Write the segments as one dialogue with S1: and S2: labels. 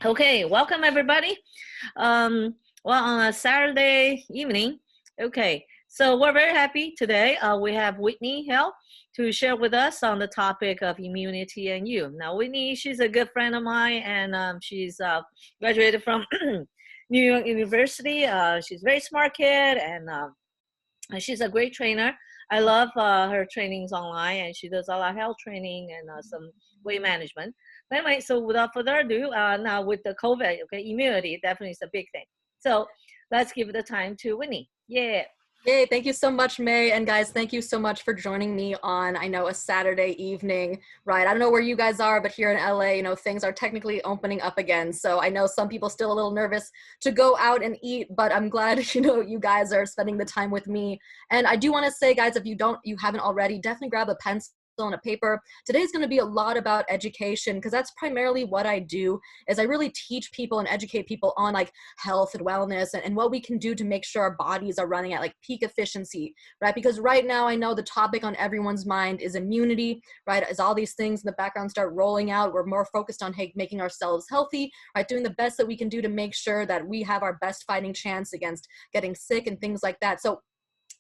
S1: Okay, welcome everybody. Well, on a Saturday evening, okay, so we're very happy today. We have Whitney Hale to share with us on the topic of immunity and you. Now, Whitney, she's a good friend of mine, and she's graduated from New York University. She's a very smart kid, and she's a great trainer. I love her trainings online, and she does a lot of health training and some weight management. But anyway, so without further ado, now with the COVID, okay, immunity definitely is a big thing. So let's give the time to Winnie. Yeah.
S2: Yay, thank you so much, May. And guys, thank you so much for joining me on, I know, a Saturday evening, right? I don't know where you guys are, but here in LA, things are technically opening up again. So I know some people still a little nervous to go out and eat, but I'm glad, you guys are spending the time with me. And I do want to say, guys, if you haven't already, definitely grab a pencil and a paper. Today's going to be a lot about education because that's primarily what I do is I really teach people and educate people on like health and wellness and what we can do to make sure our bodies are running at like peak efficiency, right? Because right now I know the topic on everyone's mind is immunity, right? As all these things in the background start rolling out, we're more focused on making ourselves healthy, right? Doing the best that we can do to make sure that we have our best fighting chance against getting sick and things like that. So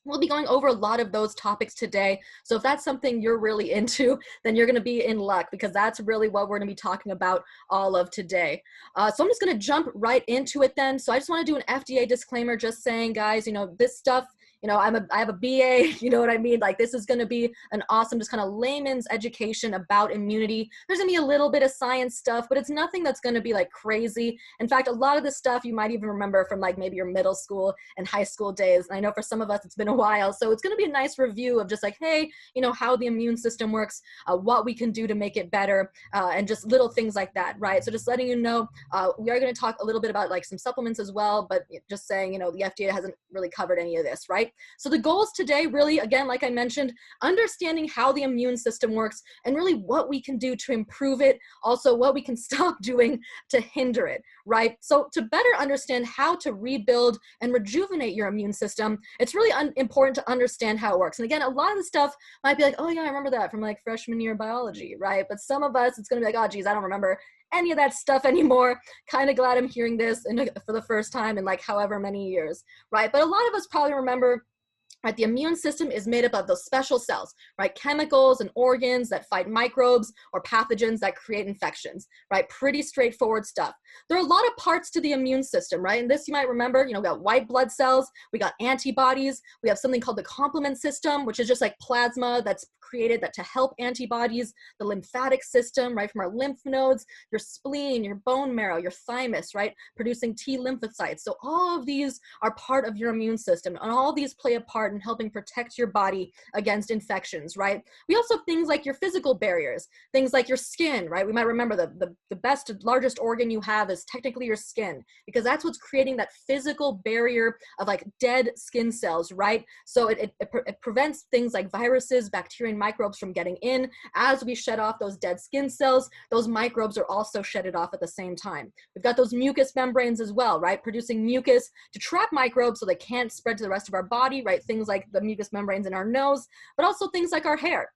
S2: we'll be going over a lot of those topics today. So if that's something you're really into, then you're going to be in luck because that's really what we're going to be talking about all of today. So I'm just going to jump right into it then. So I just want to do an FDA disclaimer just saying, guys, this stuff, I have a BA, you know what I mean? Like this is going to be an awesome, just kind of layman's education about immunity. There's going to be a little bit of science stuff, but it's nothing that's going to be like crazy. In fact, a lot of this stuff you might even remember from like maybe your middle school and high school days. And I know for some of us, it's been a while. So it's going to be a nice review of just like, hey, how the immune system works, what we can do to make it better, and just little things like that, right? So just letting you know, we are going to talk a little bit about like some supplements as well, but just saying, the FDA hasn't really covered any of this, right? So the goals today really, again, like I mentioned, understanding how the immune system works and really what we can do to improve it, also what we can stop doing to hinder it, right? So to better understand how to rebuild and rejuvenate your immune system, it's really important to understand how it works. And again, a lot of the stuff might be like, oh yeah, I remember that from like freshman year biology, right? But some of us, it's going to be like, oh geez, I don't remember any of that stuff anymore. Kind of glad I'm hearing this for the first time in like however many years, right? But a lot of us probably remember, right, the immune system is made up of those special cells, right? Chemicals and organs that fight microbes or pathogens that create infections, right? Pretty straightforward stuff. There are a lot of parts to the immune system, right? And this you might remember, we got white blood cells, we got antibodies, we have something called the complement system, which is just like plasma that's created to help antibodies, the lymphatic system, right? From our lymph nodes, your spleen, your bone marrow, your thymus, right? Producing T lymphocytes. So all of these are part of your immune system, and all these play a part in helping protect your body against infections, right? We also have things like your physical barriers, things like your skin, right? We might remember the best, largest organ you have is technically your skin, because that's what's creating that physical barrier of like dead skin cells, right? So it prevents things like viruses, bacteria, and microbes from getting in. As we shed off those dead skin cells, those microbes are also shedded off at the same time. We've got those mucous membranes as well, right? Producing mucus to trap microbes so they can't spread to the rest of our body, right? Things like the mucous membranes in our nose, but also things like our hair.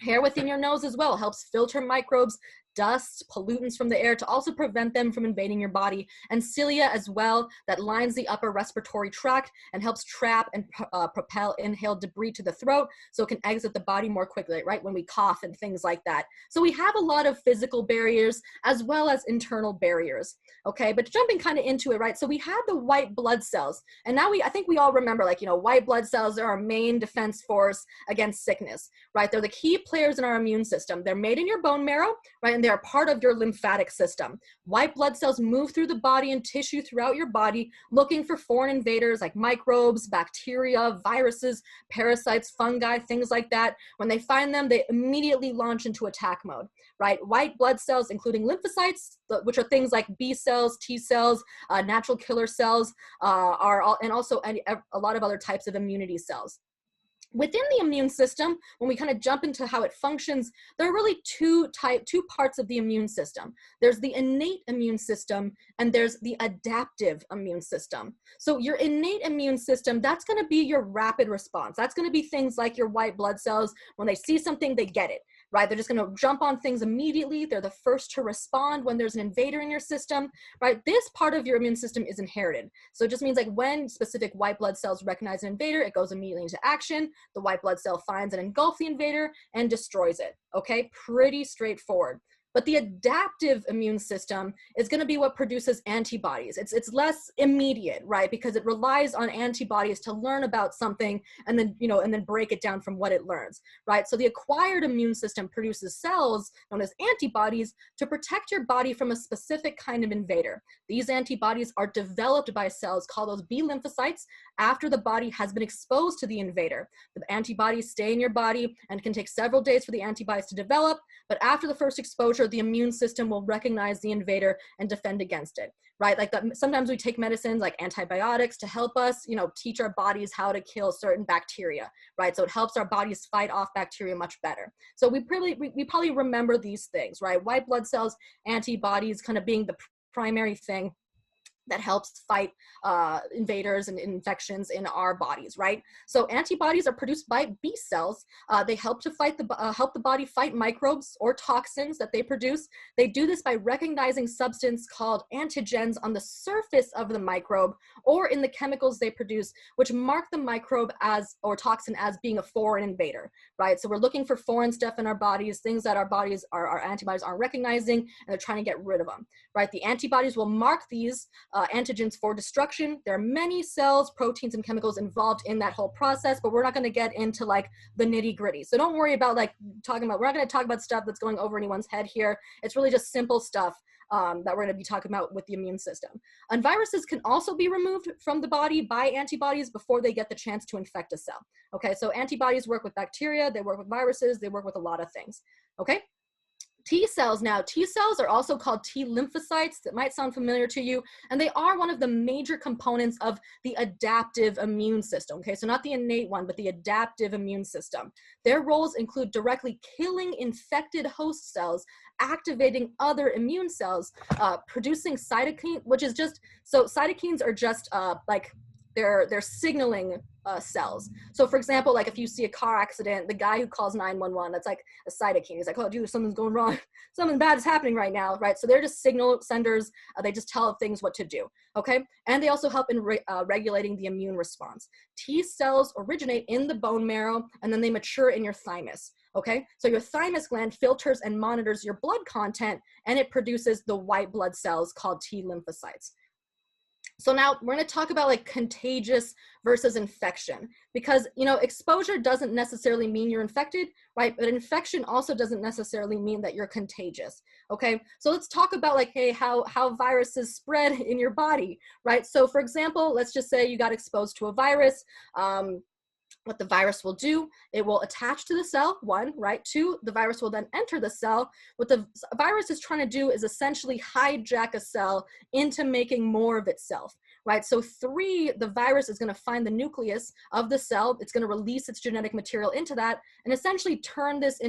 S2: Hair within your nose as well helps filter microbes, dust, pollutants from the air to also prevent them from invading your body. And cilia as well, that lines the upper respiratory tract and helps trap and propel inhaled debris to the throat so it can exit the body more quickly, right? When we cough and things like that. So we have a lot of physical barriers as well as internal barriers, okay? But jumping kind of into it, right? So we have the white blood cells. And now I think we all remember, like, white blood cells are our main defense force against sickness, right? They're the key players in our immune system. They're made in your bone marrow, right? And they are part of your lymphatic system. White blood cells move through the body and tissue throughout your body looking for foreign invaders like microbes, bacteria, viruses, parasites, fungi, things like that. When they find them, they immediately launch into attack mode, right? White blood cells, including lymphocytes, which are things like B cells, T cells, natural killer cells, and also a lot of other types of immunity cells. Within the immune system, when we kind of jump into how it functions, there are really two parts of the immune system. There's the innate immune system and there's the adaptive immune system. So your innate immune system, that's going to be your rapid response. That's going to be things like your white blood cells. When they see something, they get it. right? They're just going to jump on things immediately. They're the first to respond when there's an invader in your system, right? This part of your immune system is inherited. So it just means like when specific white blood cells recognize an invader, it goes immediately into action. The white blood cell finds and engulfs the invader and destroys it, okay? Pretty straightforward. But the adaptive immune system is going to be what produces antibodies. It's less immediate, right? Because it relies on antibodies to learn about something and then, and then break it down from what it learns, right? So the acquired immune system produces cells known as antibodies to protect your body from a specific kind of invader. These antibodies are developed by cells called those B lymphocytes after the body has been exposed to the invader. The antibodies stay in your body and can take several days for the antibodies to develop, but after the first exposure, the immune system will recognize the invader and defend against it, right? Like that, sometimes we take medicines like antibiotics to help us, teach our bodies how to kill certain bacteria, right? So it helps our bodies fight off bacteria much better. So we probably remember these things, right? White blood cells, antibodies kind of being the primary thing that helps fight invaders and infections in our bodies, right? So antibodies are produced by B cells. They help to help the body fight microbes or toxins that they produce. They do this by recognizing substance called antigens on the surface of the microbe or in the chemicals they produce, which mark the microbe or toxin as being a foreign invader, right? So we're looking for foreign stuff in our bodies, things that our antibodies aren't recognizing, and they're trying to get rid of them, right? The antibodies will mark these antigens for destruction. There are many cells, proteins, and chemicals involved in that whole process, but we're not going to get into like the nitty gritty. So don't worry about we're not going to talk about stuff that's going over anyone's head here. It's really just simple stuff that we're going to be talking about with the immune system. And viruses can also be removed from the body by antibodies before they get the chance to infect a cell. Okay, so antibodies work with bacteria, they work with viruses, they work with a lot of things. Okay. T cells now, T cells are also called T lymphocytes. That might sound familiar to you, and they are one of the major components of the adaptive immune system, okay? So not the innate one, but the adaptive immune system. Their roles include directly killing infected host cells, activating other immune cells, producing cytokine, which is just, so cytokines are just they're signaling cells. So for example, like if you see a car accident, the guy who calls 911, that's like a cytokine. He's like, oh dude, something's going wrong. Something bad is happening right now, right? So they're just signal senders. They just tell things what to do, okay? And they also help in regulating the immune response. T cells originate in the bone marrow and then they mature in your thymus. Okay, so your thymus gland filters and monitors your blood content and it produces the white blood cells called T lymphocytes. So now we're going to talk about like contagious versus infection, because, exposure doesn't necessarily mean you're infected, right? But infection also doesn't necessarily mean that you're contagious. Okay, so let's talk about like, hey, how viruses spread in your body, right? So for example, let's just say you got exposed to a virus. What the virus will do, it will attach to the cell, one, right? Two, the virus will then enter the cell. What the virus is trying to do is essentially hijack a cell into making more of itself, right? So three, the virus is going to find the nucleus of the cell. It's going to release its genetic material into that and essentially turn this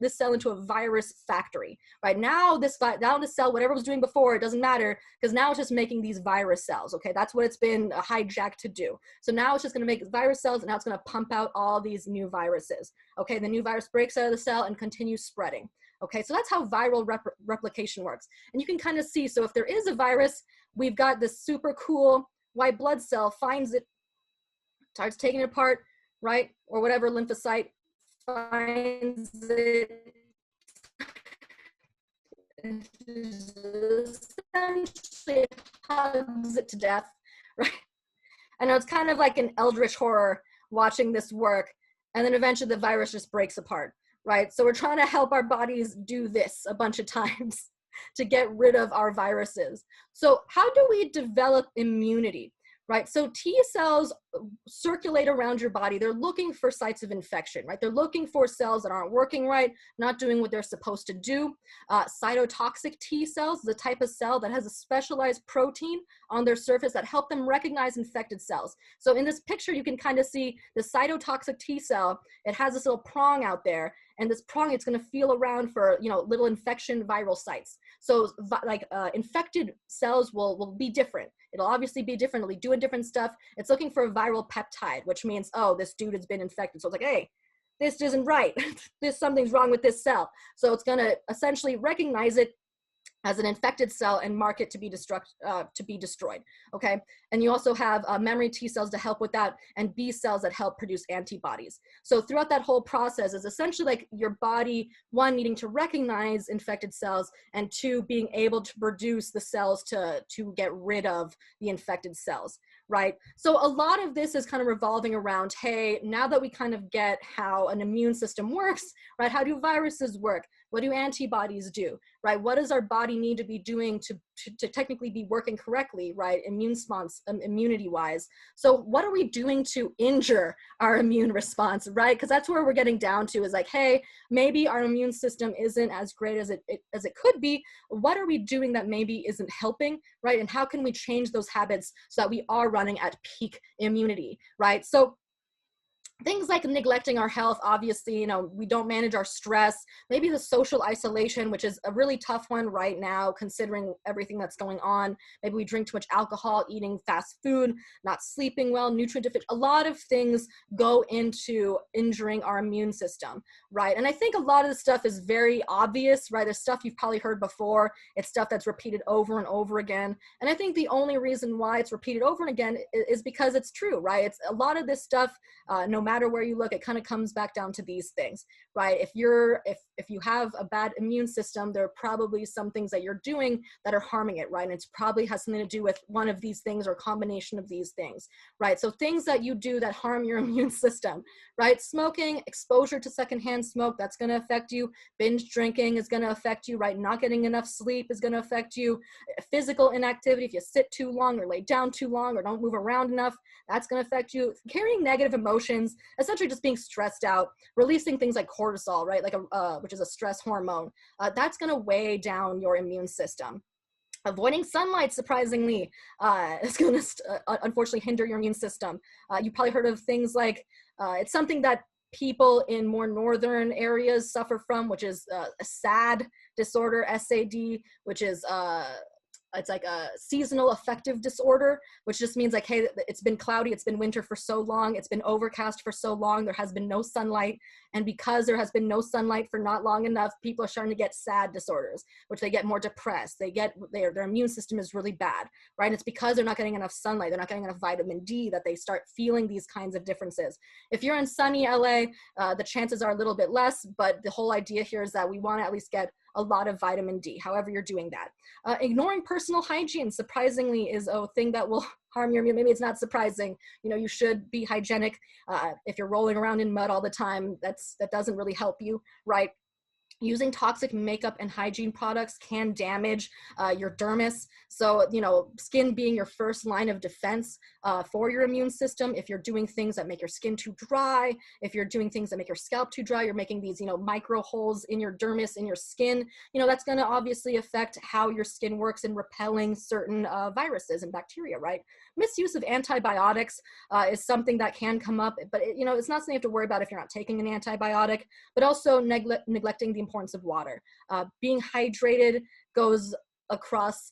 S2: cell into a virus factory, right? Now this cell, whatever it was doing before, it doesn't matter because now it's just making these virus cells, okay? That's what it's been hijacked to do. So now it's just going to make virus cells and now it's going to pump out all these new viruses. Okay, the new virus breaks out of the cell and continues spreading. Okay, so that's how viral replication works. And you can kind of see, so if there is a virus, we've got this super cool white blood cell, finds it, starts taking it apart, right? Or whatever lymphocyte finds it, essentially hugs it to death, right? I know it's kind of like an eldritch horror watching this work, and then eventually the virus just breaks apart, right? So we're trying to help our bodies do this a bunch of times to get rid of our viruses. So how do we develop immunity, right? So T cells circulate around your body. They're looking for sites of infection, right? They're looking for cells that aren't working right, not doing what they're supposed to do. Cytotoxic T cells is a type of cell that has a specialized protein on their surface that help them recognize infected cells. So in this picture, you can kind of see the cytotoxic T cell. It has this little prong out there, and this prong, it's going to feel around for, little infection viral sites. So infected cells will be different. It'll obviously be different. It'll be doing different stuff. It's looking for a viral peptide, which means, oh, this dude has been infected. So it's like, hey, this isn't right. Something's wrong with this cell. So it's going to essentially recognize it as an infected cell and mark it to be destroyed. Okay, and you also have memory T cells to help with that, and B cells that help produce antibodies. So throughout that whole process is essentially like your body, one, needing to recognize infected cells, and two, being able to produce the cells to get rid of the infected cells, right? So a lot of this is kind of revolving around, hey, now that we kind of get how an immune system works, right? How do viruses work? What do antibodies do, right? What does our body need to be doing to technically be working correctly, right? Immunity-wise. So what are we doing to injure our immune response, right? Because that's where we're getting down to, is like, hey, maybe our immune system isn't as great as it could be. What are we doing that maybe isn't helping, right? And how can we change those habits so that we are running at peak immunity, right? So things like neglecting our health, obviously, you know, we don't manage our stress, maybe the social isolation, which is a really tough one right now, considering everything that's going on. Maybe we drink too much alcohol, eating fast food, not sleeping well, nutrient deficient. A lot of things go into injuring our immune system, right? And I think a lot of the stuff is very obvious, right? There's stuff you've probably heard before. It's stuff that's repeated over and over again. And I think the only reason why it's repeated over and again is because it's true, right? It's a lot of this stuff, no matter where you look, it kind of comes back down to these things, right? If you have a bad immune system, there are probably some things that you're doing that are harming it, right? And it probably has something to do with one of these things or a combination of these things, right? So things that you do that harm your immune system, right? Smoking, exposure to secondhand smoke, that's going to affect you. Binge drinking is going to affect you, right? Not getting enough sleep is going to affect you. Physical inactivity, if you sit too long or lay down too long or don't move around enough, that's going to affect you. Carrying negative emotions, essentially just being stressed out, releasing things like cortisol, right? Like which is a stress hormone. That's going to weigh down your immune system. Avoiding sunlight, surprisingly, is going to unfortunately hinder your immune system. You probably heard of things like, it's something that people in more northern areas suffer from, which is a SAD disorder, SAD, which is it's like a seasonal affective disorder, which just means like, hey, it's been cloudy, it's been winter for so long, it's been overcast for so long, there has been no sunlight. And because there has been no sunlight for not long enough, people are starting to get SAD disorders, which they get more depressed. They get, their immune system is really bad, right? And it's because they're not getting enough sunlight, they're not getting enough vitamin D, that they start feeling these kinds of differences. If you're in sunny LA, the chances are a little bit less, but the whole idea here is that we want to at least get a lot of vitamin D, however you're doing that. Ignoring personal hygiene, surprisingly, is a thing that will harm your immune. Maybe it's not surprising. You know, you should be hygienic. If you're rolling around in mud all the time, that doesn't really help you, right? Using toxic makeup and hygiene products can damage your dermis. So, you know, skin being your first line of defense for your immune system. If you're doing things that make your skin too dry, if you're doing things that make your scalp too dry, you're making these, you know, micro holes in your dermis, in your skin, you know, that's going to obviously affect how your skin works in repelling certain viruses and bacteria, right? Misuse of antibiotics is something that can come up, but you know, it's not something you have to worry about if you're not taking an antibiotic, but also neglecting the importance of water. Being hydrated goes across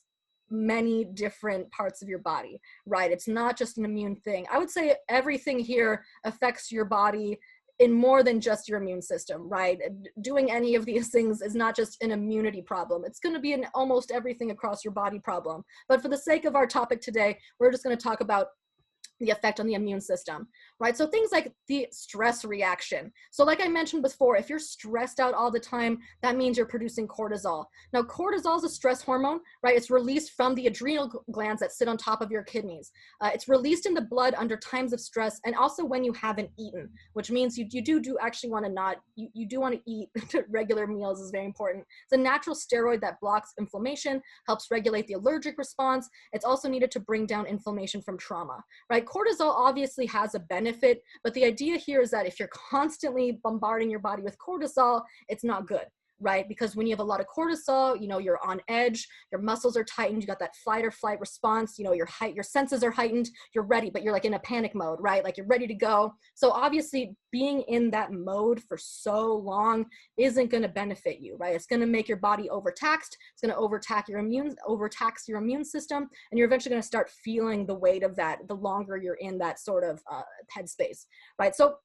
S2: many different parts of your body, right? It's not just an immune thing. I would say everything here affects your body in more than just your immune system, right? Doing any of these things is not just an immunity problem. It's going to be an almost everything across your body problem. But for the sake of our topic today, we're just going to talk about the effect on the immune system, right? So things like the stress reaction. So like I mentioned before, if you're stressed out all the time, that means you're producing cortisol. Now, cortisol is a stress hormone, right? It's released from the adrenal glands that sit on top of your kidneys. It's released in the blood under times of stress, and also when you haven't eaten, which means you do actually want to you do want to eat regular meals is very important. It's a natural steroid that blocks inflammation, helps regulate the allergic response. It's also needed to bring down inflammation from trauma, right? Cortisol obviously has a benefit, but the idea here is that if you're constantly bombarding your body with cortisol, it's not good, right? Because when you have a lot of cortisol, you know, you're on edge, your muscles are tightened, you got that fight or flight response, you know, your senses are heightened, you're ready, but you're like in a panic mode, right? Like you're ready to go. So obviously being in that mode for so long isn't going to benefit you, right? It's going to make your body overtaxed. It's going to overtax your immune system, and you're eventually going to start feeling the weight of that the longer you're in that sort of headspace, right? So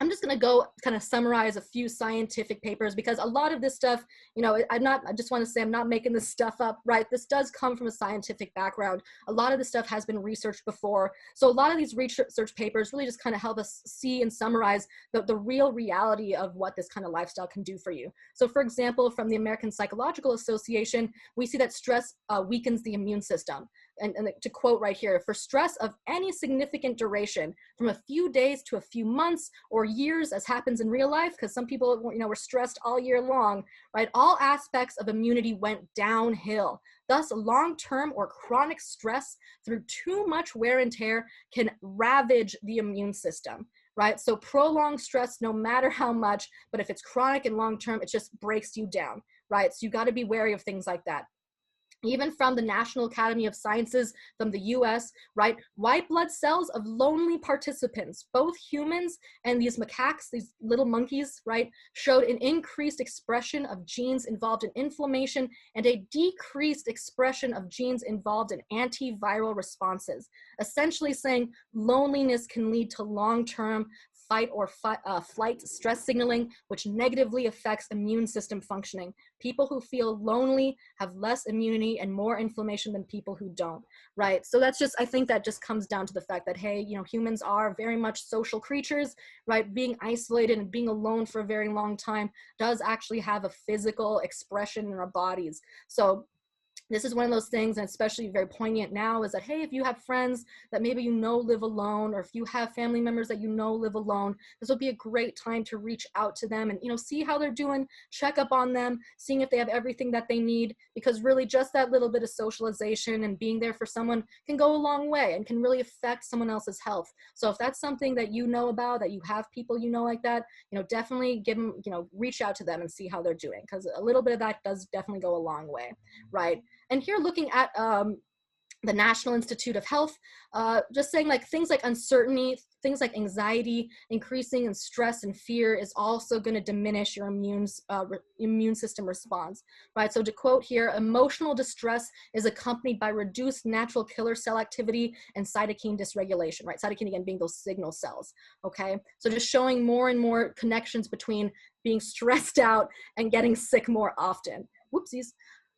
S2: I'm just going to go kind of summarize a few scientific papers, because a lot of this stuff, you know, I just want to say I'm not making this stuff up, right? This does come from a scientific background. A lot of this stuff has been researched before. So a lot of these research papers really just kind of help us see and summarize the real reality of what this kind of lifestyle can do for you. So for example, from the American Psychological Association, we see that stress weakens the immune system. And to quote right here, for stress of any significant duration, from a few days to a few months or years, as happens in real life, because some people, you know, were stressed all year long, right? All aspects of immunity went downhill. Thus, long-term or chronic stress through too much wear and tear can ravage the immune system, right? So prolonged stress, no matter how much, but if it's chronic and long-term, it just breaks you down, right? So you got to be wary of things like that. Even from the National Academy of Sciences from the US, right? White blood cells of lonely participants, both humans and these macaques, these little monkeys, right, showed an increased expression of genes involved in inflammation and a decreased expression of genes involved in antiviral responses, essentially saying loneliness can lead to long-term fight or flight stress signaling, which negatively affects immune system functioning. People who feel lonely have less immunity and more inflammation than people who don't, right? So that's just, I think that just comes down to the fact that, hey, you know, humans are very much social creatures, right? Being isolated and being alone for a very long time does actually have a physical expression in our bodies. So this is one of those things, and especially very poignant now, is that, hey, if you have friends that maybe you know live alone, or if you have family members that you know live alone, this will be a great time to reach out to them and, you know, see how they're doing, check up on them, seeing if they have everything that they need, because really just that little bit of socialization and being there for someone can go a long way and can really affect someone else's health. So if that's something that you know about, that you have people you know like that, you know, definitely give them, you know, reach out to them and see how they're doing, because a little bit of that does definitely go a long way, right? And here looking at the National Institute of Health, just saying like things like uncertainty, things like anxiety, increasing in stress and fear is also going to diminish your immune system response, right? So to quote here, emotional distress is accompanied by reduced natural killer cell activity and cytokine dysregulation, right? Cytokine, again, being those signal cells, okay? So just showing more and more connections between being stressed out and getting sick more often. Whoopsies.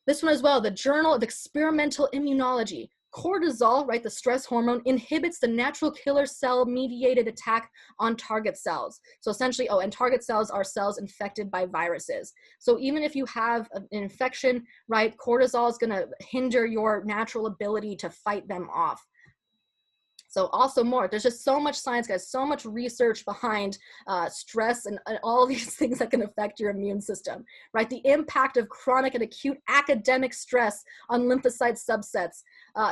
S2: This one as well, the Journal of Experimental Immunology. Cortisol, right, the stress hormone, inhibits the natural killer cell mediated attack on target cells. So essentially, and target cells are cells infected by viruses. So even if you have an infection, right, cortisol is going to hinder your natural ability to fight them off. So also more, there's just so much science, guys, so much research behind stress and all these things that can affect your immune system, right? The impact of chronic and acute academic stress on lymphocyte subsets.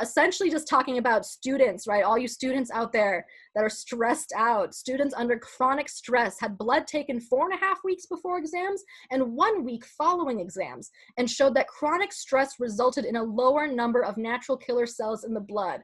S2: Essentially just talking about students, right? All you students out there that are stressed out. Students under chronic stress had blood taken 4.5 weeks before exams and 1 week following exams, and showed that chronic stress resulted in a lower number of natural killer cells in the blood.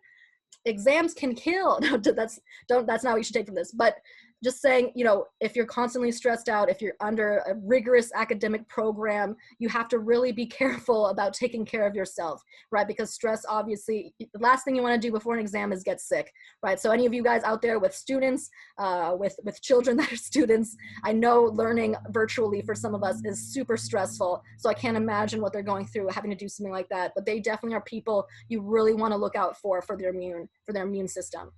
S2: Exams can kill. That's not what you should take from this, but just saying, you know, if you're constantly stressed out, if you're under a rigorous academic program, you have to really be careful about taking care of yourself, right? Because stress, obviously, the last thing you want to do before an exam is get sick, right? So any of you guys out there with students, with children that are students, I know learning virtually for some of us is super stressful. So I can't imagine what they're going through having to do something like that. But they definitely are people you really want to look out for their immune system.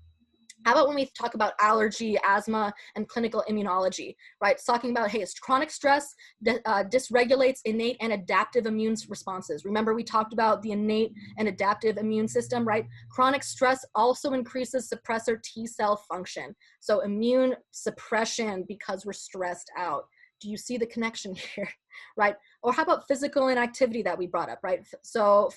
S2: How about when we talk about allergy, asthma, and clinical immunology, right? It's talking about, hey, chronic stress dysregulates innate and adaptive immune responses. Remember, we talked about the innate and adaptive immune system, right? Chronic stress also increases suppressor T cell function. So immune suppression because we're stressed out. Do you see the connection here, right? Or how about physical inactivity that we brought up, right? So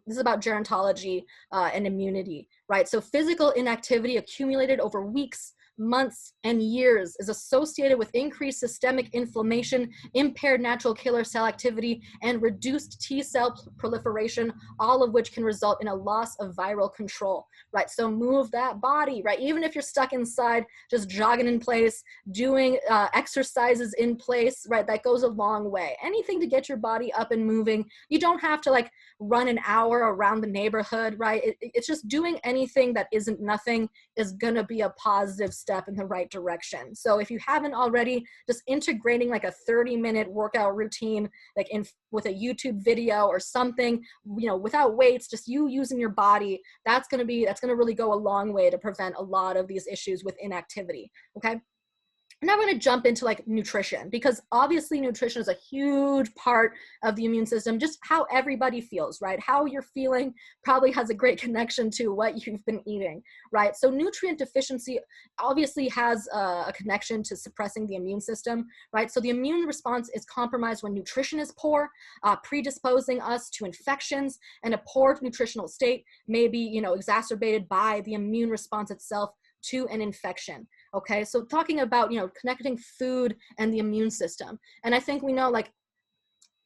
S2: this is about gerontology and immunity, right? So physical inactivity accumulated over weeks, months, and years is associated with increased systemic inflammation, impaired natural killer cell activity, and reduced T cell proliferation, all of which can result in a loss of viral control, right? So move that body, right? Even if you're stuck inside, just jogging in place, doing exercises in place, right? That goes a long way. Anything to get your body up and moving. You don't have to like run an hour around the neighborhood, right? It's just doing anything that isn't nothing is gonna be a positive step in the right direction. So if you haven't already, just integrating like a 30-minute workout routine, like with a YouTube video or something, you know, without weights, just you using your body, that's going to really go a long way to prevent a lot of these issues with inactivity. Okay. Now we're going to jump into like nutrition, because obviously nutrition is a huge part of the immune system, just how everybody feels, right? How you're feeling probably has a great connection to what you've been eating, right? So nutrient deficiency obviously has a connection to suppressing the immune system, right? So the immune response is compromised when nutrition is poor, predisposing us to infections, and a poor nutritional state may be, you know, exacerbated by the immune response itself to an infection. Okay, so talking about, you know, connecting food and the immune system. And I think we know, like,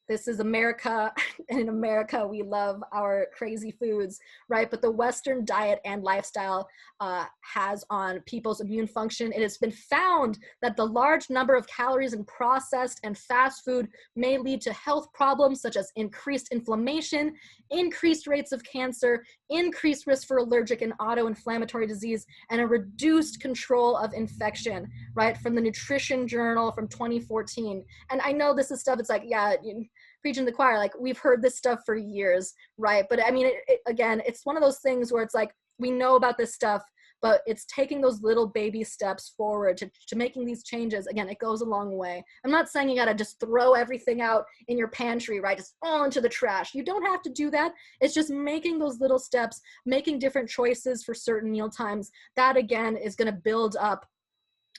S2: this is America, and in America, we love our crazy foods, right? But the Western diet and lifestyle has on people's immune function. It has been found that the large number of calories in processed and fast food may lead to health problems such as increased inflammation, increased rates of cancer, increased risk for allergic and autoinflammatory disease, and a reduced control of infection, right? From the Nutrition Journal from 2014. And I know this is stuff, it's like, yeah, preaching to the choir, like we've heard this stuff for years, right? But I mean, again, it's one of those things where it's like, we know about this stuff, but it's taking those little baby steps forward to making these changes. Again, it goes a long way. I'm not saying you gotta just throw everything out in your pantry, right? Just all into the trash. You don't have to do that. It's just making those little steps, making different choices for certain meal times. That again is gonna build up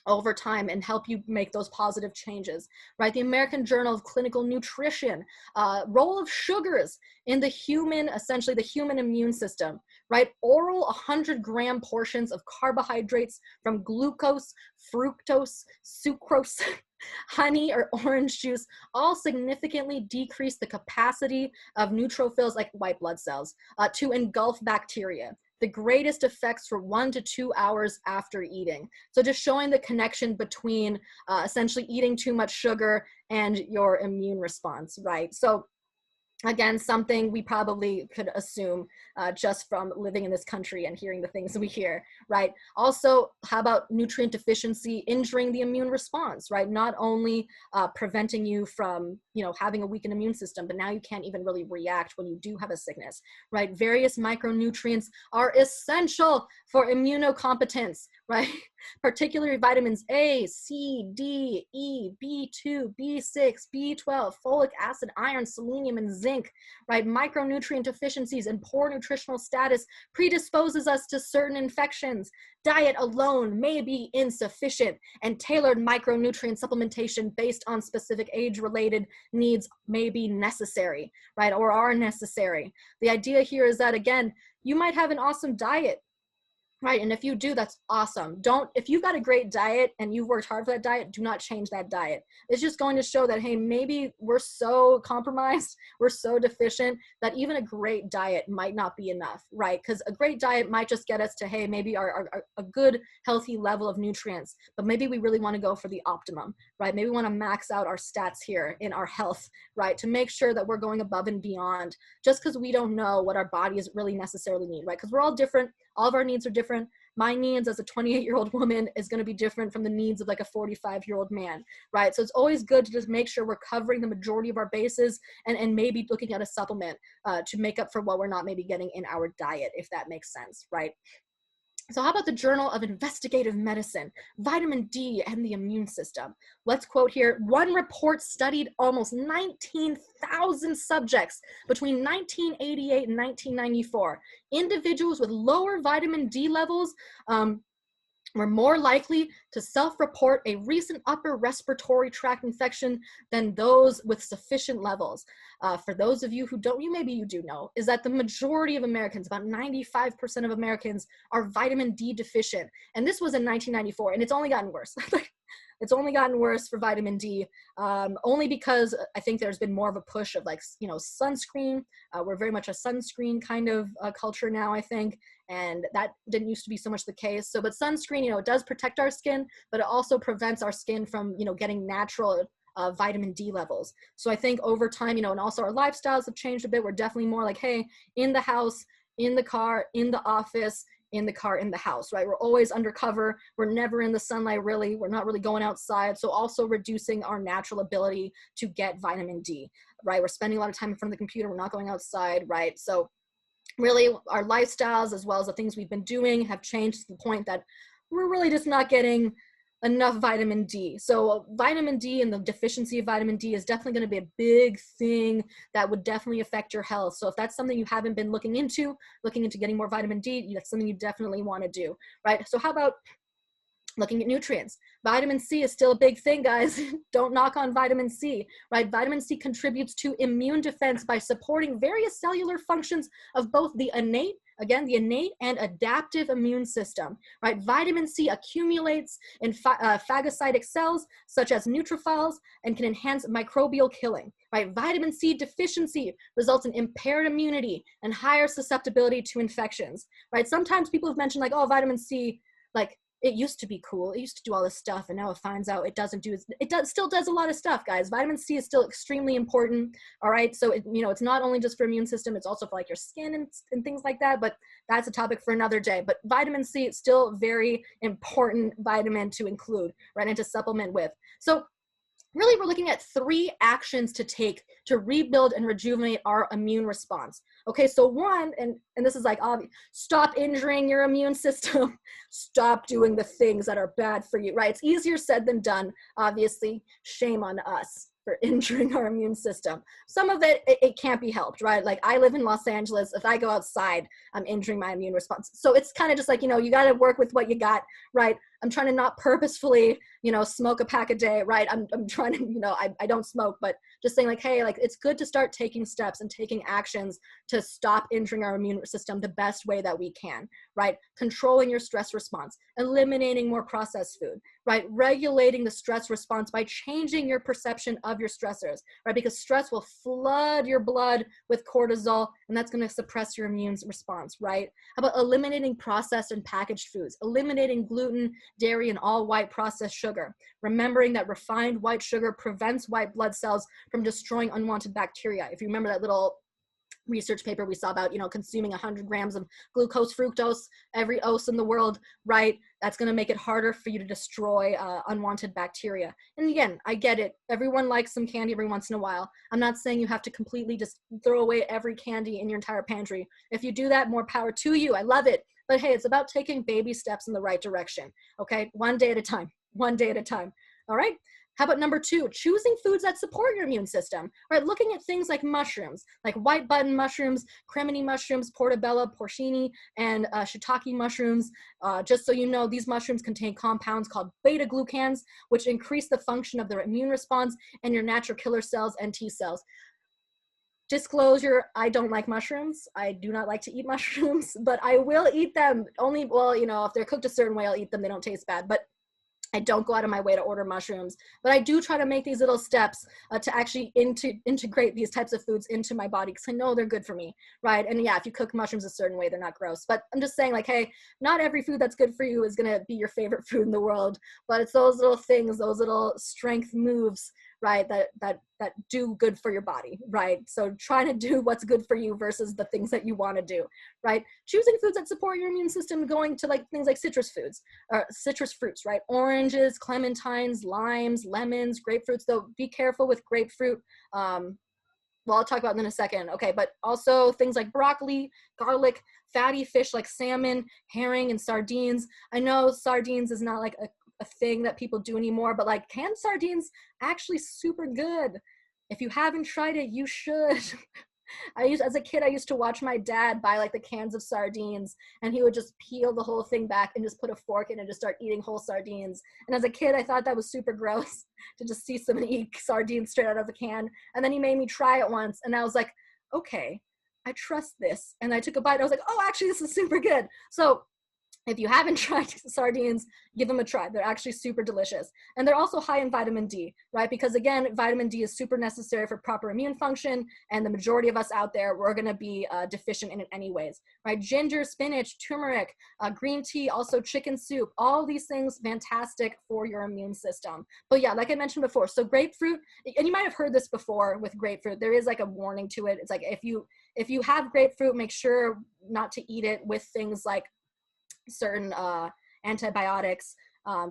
S2: over time and help you make those positive changes, right? The American Journal of Clinical Nutrition, role of sugars in the human, essentially the human immune system, right? Oral 100-gram portions of carbohydrates from glucose, fructose, sucrose, honey, or orange juice all significantly decrease the capacity of neutrophils, like white blood cells, to engulf bacteria. The greatest effects for 1 to 2 hours after eating. So just showing the connection between essentially eating too much sugar and your immune response, right? So again, something we probably could assume just from living in this country and hearing the things we hear, right? Also, how about nutrient deficiency injuring the immune response, right? Not only preventing you from, you know, having a weakened immune system, but now you can't even really react when you do have a sickness, right? Various micronutrients are essential for immunocompetence, right? Particularly vitamins A, C, D, E, B2, B6, B12, folic acid, iron, selenium, and zinc, right? Micronutrient deficiencies and poor nutritional status predisposes us to certain infections. Diet alone may be insufficient, and tailored micronutrient supplementation based on specific age-related needs may be necessary, right? Or are necessary. The idea here is that, again, you might have an awesome diet, right? And if you do, that's awesome. If you've got a great diet and you've worked hard for that diet, do not change that diet. It's just going to show that, hey, maybe we're so compromised, we're so deficient that even a great diet might not be enough, right? Because a great diet might just get us to, hey, maybe a good, healthy level of nutrients, but maybe we really want to go for the optimum, right? Maybe we want to max out our stats here in our health, right? To make sure that we're going above and beyond, just because we don't know what our bodies really necessarily need, right? Because we're all different. All of our needs are different. My needs as a 28-year-old woman is going to be different from the needs of like a 45-year-old man, right? So it's always good to just make sure we're covering the majority of our bases and maybe looking at a supplement to make up for what we're not maybe getting in our diet, if that makes sense, right? So how about the Journal of Investigative Medicine, vitamin D and the immune system? Let's quote here, one report studied almost 19,000 subjects between 1988 and 1994. Individuals with lower vitamin D levels were more likely to self-report a recent upper respiratory tract infection than those with sufficient levels. For those of you who don't, maybe you do know, is that the majority of Americans, about 95% of Americans, are vitamin D deficient. And this was in 1994, and it's only gotten worse. It's only gotten worse for vitamin D, only because I think there's been more of a push of like, you know, sunscreen. We're very much a sunscreen kind of culture now, I think, and that didn't used to be so much the case. So, but sunscreen, you know, it does protect our skin, but it also prevents our skin from, you know, getting natural vitamin D levels. So I think over time, you know, and also our lifestyles have changed a bit. We're definitely more like, hey, in the house, in the car, in the office, in the car, in the house, right? We're always undercover. We're never in the sunlight, really. We're not really going outside. So also reducing our natural ability to get vitamin D, right? We're spending a lot of time in front of the computer. We're not going outside, right? So really our lifestyles, as well as the things we've been doing, have changed to the point that we're really just not getting enough vitamin D. So vitamin D and the deficiency of vitamin D is definitely going to be a big thing that would definitely affect your health. So if that's something you haven't been looking into getting more vitamin D, that's something you definitely want to do, right? So how about looking at nutrients? Vitamin C is still a big thing, guys. Don't knock on vitamin C, right? Vitamin C contributes to immune defense by supporting various cellular functions of both the innate and adaptive immune system, right? Vitamin C accumulates in phagocytic cells, such as neutrophils, and can enhance microbial killing, right? Vitamin C deficiency results in impaired immunity and higher susceptibility to infections, right? Sometimes people have mentioned like, oh, vitamin C, like, it used to be cool. It used to do all this stuff, and now it finds out it doesn't do. Still does a lot of stuff, guys. Vitamin C is still extremely important. All right, so it's not only just for immune system; it's also for like your skin and things like that. But that's a topic for another day. But vitamin C is still very important vitamin to include, right, and to supplement with. So really, we're looking at 3 actions to take to rebuild and rejuvenate our immune response. Okay, so one, and this is like obvious, stop injuring your immune system. Stop doing the things that are bad for you, right? It's easier said than done, obviously. Shame on us for injuring our immune system. Some of it can't be helped, right? Like, I live in Los Angeles. If I go outside, I'm injuring my immune response. So it's kind of just like, you got to work with what you got, right? I'm trying to not purposefully, smoke a pack a day, right? I'm trying to, I don't smoke, but just saying like, hey, like, it's good to start taking steps and taking actions to stop injuring our immune system the best way that we can, right? Controlling your stress response, eliminating more processed food, right? Regulating the stress response by changing your perception of your stressors, right? Because stress will flood your blood with cortisol, and that's going to suppress your immune response, right? How about eliminating processed and packaged foods, eliminating gluten, dairy, and all white processed sugar, remembering that refined white sugar prevents white blood cells from destroying unwanted bacteria. If you remember that little research paper we saw about, consuming 100 grams of glucose fructose every ounce in the world, right? That's going to make it harder for you to destroy unwanted bacteria. And again, I get it. Everyone likes some candy every once in a while. I'm not saying you have to completely just throw away every candy in your entire pantry. If you do that, more power to you. I love it. But hey, it's about taking baby steps in the right direction. Okay, one day at a time. All right. How about number 2, choosing foods that support your immune system, right? Looking at things like mushrooms, like white button mushrooms, cremini mushrooms, portobello, porcini, and shiitake mushrooms. Just so you know, these mushrooms contain compounds called beta-glucans, which increase the function of their immune response and your natural killer cells and T cells. Disclosure, I don't like mushrooms. I do not like to eat mushrooms, but I will eat them only, if they're cooked a certain way, I'll eat them. They don't taste bad, but I don't go out of my way to order mushrooms, but I do try to make these little steps to actually integrate these types of foods into my body, because I know they're good for me, right? And yeah, if you cook mushrooms a certain way, they're not gross. But I'm just saying, like, hey, not every food that's good for you is going to be your favorite food in the world, but it's those little things, those little strength moves, right, that do good for your body, right? So trying to do what's good for you versus the things that you want to do, right? Choosing foods that support your immune system, going to like things like citrus foods or citrus fruits, right? Oranges, clementines, limes, lemons, grapefruits. Though be careful with grapefruit. I'll talk about them in a second. Okay, but also things like broccoli, garlic, fatty fish like salmon, herring, and sardines. I know sardines is not like a thing that people do anymore, but like canned sardines, actually super good. If you haven't tried it, you should. As a kid, I used to watch my dad buy like the cans of sardines, and he would just peel the whole thing back and just put a fork in and just start eating whole sardines. And as a kid, I thought that was super gross to just see somebody eat sardines straight out of a can. And then he made me try it once, and I was like, okay, I trust this. And I took a bite. I was like, oh, actually, this is super good. So if you haven't tried sardines, give them a try. They're actually super delicious. And they're also high in vitamin D, right? Because again, vitamin D is super necessary for proper immune function. And the majority of us out there, we're going to be deficient in it anyways, right? Ginger, spinach, turmeric, green tea, also chicken soup, all these things, fantastic for your immune system. But yeah, like I mentioned before, so grapefruit, and you might have heard this before with grapefruit, there is like a warning to it. It's like, if you have grapefruit, make sure not to eat it with things like certain antibiotics,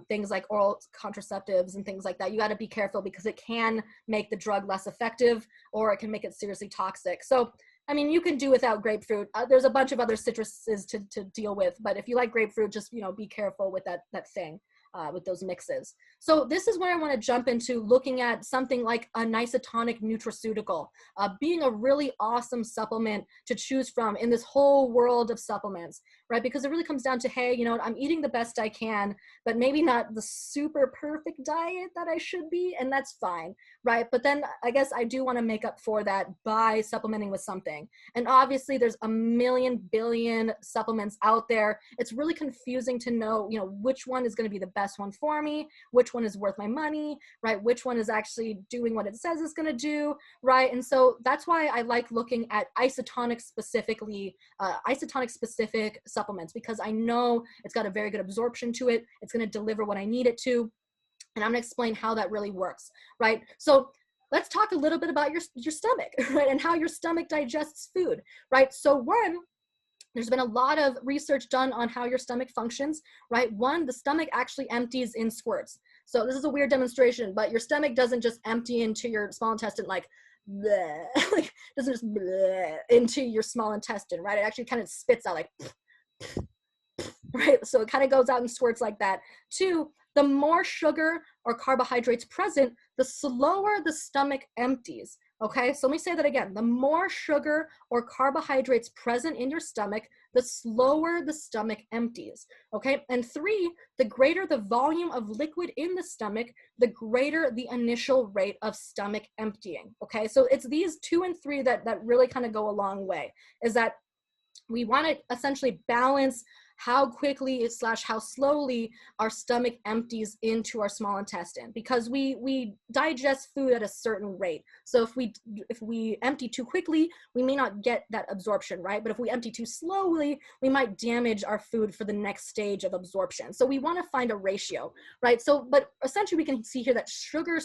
S2: things like oral contraceptives and things like that. You got to be careful because it can make the drug less effective, or it can make it seriously toxic. So, I mean, you can do without grapefruit. There's a bunch of other citruses to deal with, but if you like grapefruit, just, you know, be careful with that thing. With those mixes. So this is where I want to jump into looking at something like an isotonic nutraceutical, being a really awesome supplement to choose from in this whole world of supplements, right? Because it really comes down to, hey, you know, I'm eating the best I can, but maybe not the super perfect diet that I should be, and that's fine, right? But then I guess I do want to make up for that by supplementing with something. And obviously there's a million billion supplements out there. It's really confusing to know, you know, which one is going to be the best one for me, which one is worth my money, right? Which one is actually doing what it says it's going to do, right? And so that's why I like looking at isotonic specific supplements, because I know it's got a very good absorption to it. It's going to deliver what I need it to. And I'm going to explain how that really works, right? So let's talk a little bit about your stomach, right? And how your stomach digests food, right? So one, there's been a lot of research done on how your stomach functions, right? One, the stomach actually empties in squirts. So this is a weird demonstration, but your stomach doesn't just empty into your small intestine like, bleh, like doesn't just bleh into your small intestine, right? It actually kind of spits out like, right? So it kind of goes out in squirts like that. Two, the more sugar or carbohydrates present, the slower the stomach empties. Okay, so let me say that again. The more sugar or carbohydrates present in your stomach, the slower the stomach empties. Okay, and three, the greater the volume of liquid in the stomach, the greater the initial rate of stomach emptying. Okay, so it's these 2 and 3 that really kind of go a long way, is that we want to essentially balance how quickly / how slowly our stomach empties into our small intestine, because we digest food at a certain rate. So if we empty too quickly, we may not get that absorption, right? But if we empty too slowly, we might damage our food for the next stage of absorption. So we want to find a ratio, right? So, but essentially we can see here that sugar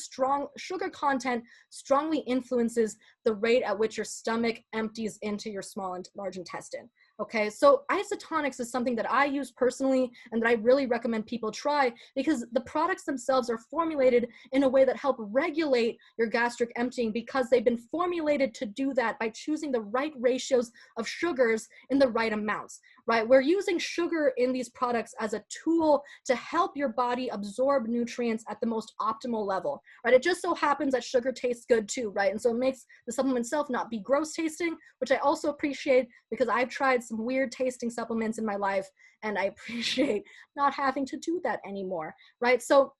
S2: content strongly influences the rate at which your stomach empties into your small and large intestine. Okay, so isotonics is something that I use personally and that I really recommend people try, because the products themselves are formulated in a way that help regulate your gastric emptying, because they've been formulated to do that by choosing the right ratios of sugars in the right amounts, right? We're using sugar in these products as a tool to help your body absorb nutrients at the most optimal level, right? It just so happens that sugar tastes good too, right? And so it makes the supplement itself not be gross tasting, which I also appreciate, because I've tried some weird tasting supplements in my life and I appreciate not having to do that anymore, right? So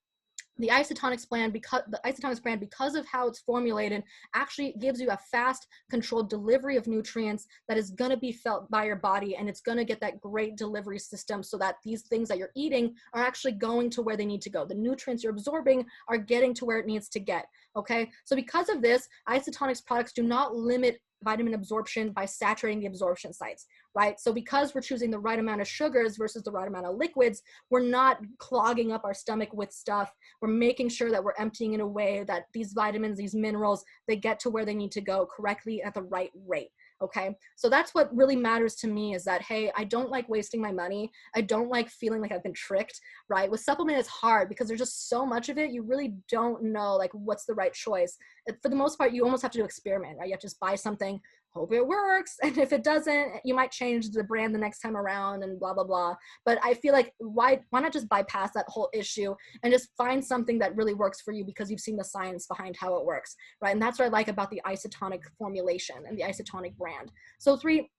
S2: the isotonics brand, because of how it's formulated, actually gives you a fast, controlled delivery of nutrients that is going to be felt by your body, and it's going to get that great delivery system so that these things that you're eating are actually going to where they need to go. The nutrients you're absorbing are getting to where it needs to get, okay? So because of this, isotonics products do not limit vitamin absorption by saturating the absorption sites, right? So because we're choosing the right amount of sugars versus the right amount of liquids, we're not clogging up our stomach with stuff. We're making sure that we're emptying in a way that these vitamins, these minerals, they get to where they need to go correctly at the right rate. Okay, so that's what really matters to me, is that, hey, I don't like wasting my money. I don't like feeling like I've been tricked, right? With supplement, it's hard because there's just so much of it. You really don't know like what's the right choice. For the most part, you almost have to do experiment, right? You have to just buy something, hope it works, and if it doesn't, you might change the brand the next time around and blah blah blah. But I feel like why not just bypass that whole issue and just find something that really works for you, because you've seen the science behind how it works, right? And that's what I like about the isotonic formulation and the isotonic brand. So three,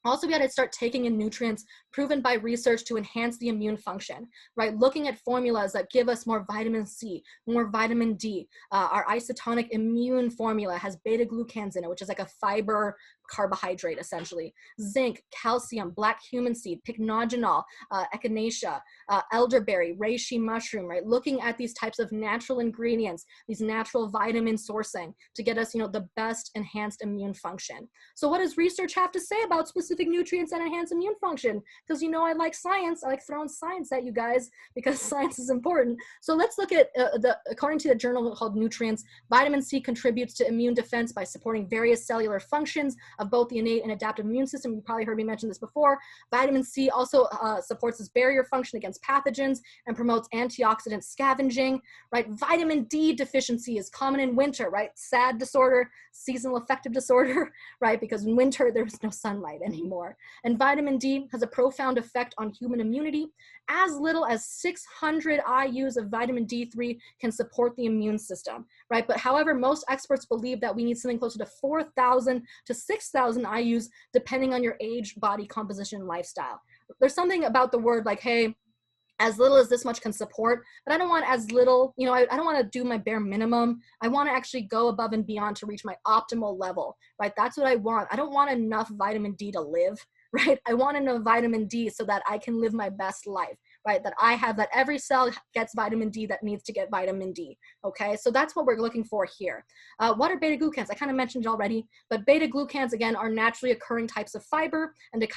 S2: also, we got to start taking in nutrients proven by research to enhance the immune function, right? Looking at formulas that give us more vitamin C, more vitamin D. Our isotonic immune formula has beta-glucans in it, which is like a fiber carbohydrate, essentially. Zinc, calcium, black cumin seed, pycnogenol, echinacea, elderberry, reishi mushroom, right? Looking at these types of natural ingredients, these natural vitamin sourcing to get us, the best enhanced immune function. So what does research have to say about specific nutrients that enhance immune function? Because I like science. I like throwing science at you guys because science is important. So let's look at according to the journal called Nutrients, vitamin C contributes to immune defense by supporting various cellular functions of both the innate and adaptive immune system. You probably heard me mention this before. Vitamin C also supports this barrier function against pathogens and promotes antioxidant scavenging, right? Vitamin D deficiency is common in winter, right? SAD disorder, seasonal affective disorder, right? Because in winter, there's no sunlight anymore. And vitamin D has a profound effect on human immunity. As little as 600 IUs of vitamin D3 can support the immune system, right? But however, most experts believe that we need something closer to 4,000 to 6,000 IUs, depending on your age, body composition, and lifestyle. There's something about the word like, hey, as little as this much can support, but I don't want as little, you know, I don't want to do my bare minimum. I want to actually go above and beyond to reach my optimal level, right? That's what I want. I don't want enough vitamin D to live, right? I want enough vitamin D so that I can live my best life, right? That I have, that every cell gets vitamin D that needs to get vitamin D, okay? So that's what we're looking for here. What are beta glucans? I kind of mentioned it already, but beta glucans, again, are naturally occurring types of fiber and a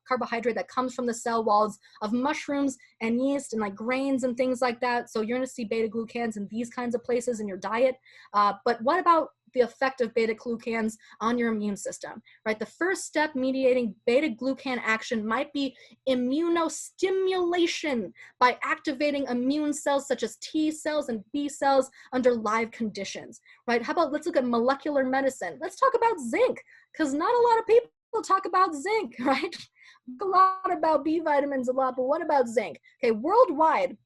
S2: carbohydrate that comes from the cell walls of mushrooms and yeast and like grains and things like that. So you're gonna see beta glucans in these kinds of places in your diet. But what about the effect of beta glucans on your immune system, right? The first step mediating beta glucan action might be immunostimulation by activating immune cells such as T cells and B cells under live conditions, right? How about, let's look at molecular medicine. Let's talk about zinc, because not a lot of people talk about zinc, right? A lot about B vitamins a lot, but what about zinc? Okay, worldwide,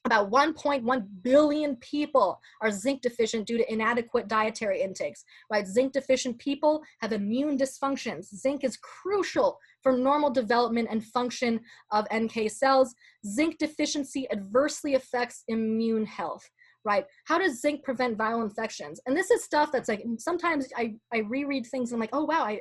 S2: about 1.1 billion people are zinc deficient due to inadequate dietary intakes, right? Zinc deficient people have immune dysfunctions. Zinc is crucial for normal development and function of NK cells. Zinc deficiency adversely affects immune health, right? How does zinc prevent viral infections? And this is stuff that's like, sometimes I reread things and I'm like, oh wow, I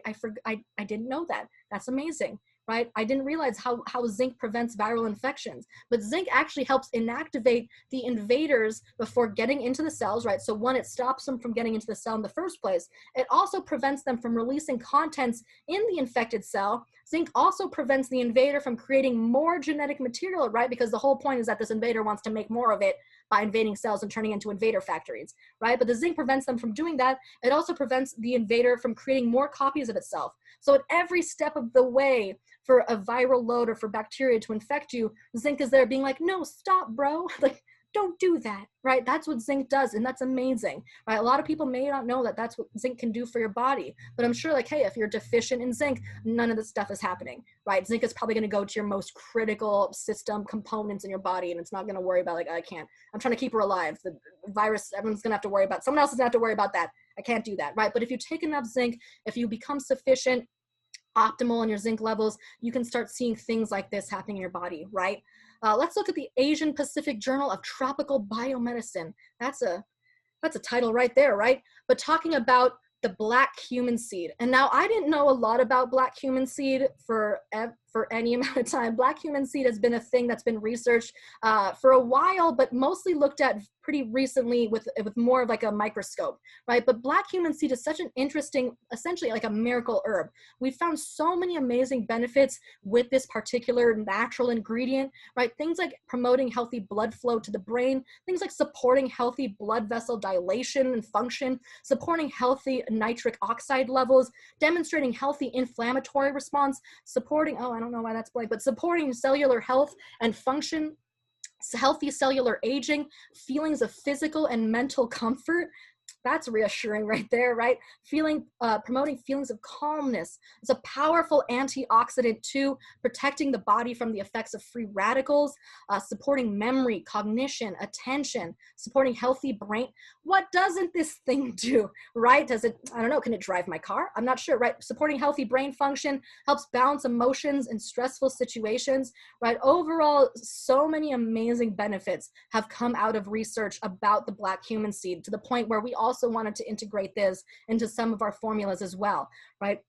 S2: didn't know that. That's amazing, right? I didn't realize how zinc prevents viral infections, but zinc actually helps inactivate the invaders before getting into the cells, right? So one, it stops them from getting into the cell in the first place. It also prevents them from releasing contents in the infected cell. Zinc also prevents the invader from creating more genetic material, right? Because the whole point is that this invader wants to make more of it by invading cells and turning into invader factories, right? But the zinc prevents them from doing that. It also prevents the invader from creating more copies of itself. So at every step of the way, for a viral load or for bacteria to infect you, zinc is there being like, no, stop, bro. Like, don't do that, right? That's what zinc does, and that's amazing, right? A lot of people may not know that that's what zinc can do for your body, but I'm sure like, hey, if you're deficient in zinc, none of this stuff is happening, right? Zinc is probably gonna go to your most critical system components in your body, and it's not gonna worry about like, I'm trying to keep her alive. The virus, everyone's gonna have to worry about, someone else is gonna have to worry about that. I can't do that, right? But if you take enough zinc, if you become sufficient, optimal in your zinc levels, you can start seeing things like this happening in your body, right? Let's look at the Asian Pacific Journal of Tropical Biomedicine. That's a title right there, right? But talking about the black cumin seed. And now I didn't know a lot about black cumin seed for any amount of time. Black cumin seed has been a thing that's been researched for a while, but mostly looked at pretty recently with more of like a microscope, right? But black cumin seed is such an interesting, essentially like a miracle herb. We found so many amazing benefits with this particular natural ingredient, right? Things like promoting healthy blood flow to the brain, things like supporting healthy blood vessel dilation and function, supporting healthy nitric oxide levels, demonstrating healthy inflammatory response, supporting, oh, I don't know why that's blank, but supporting cellular health and function, healthy cellular aging, feelings of physical and mental comfort. That's reassuring right there, right? Promoting feelings of calmness. It's a powerful antioxidant too, protecting the body from the effects of free radicals, supporting memory, cognition, attention, supporting healthy brain. What doesn't this thing do, right? Does it, I don't know, can it drive my car? I'm not sure, right? Supporting healthy brain function, helps balance emotions in stressful situations, right? Overall, so many amazing benefits have come out of research about the black cumin seed, to the point where we also wanted to integrate this into some of our formulas as well, right?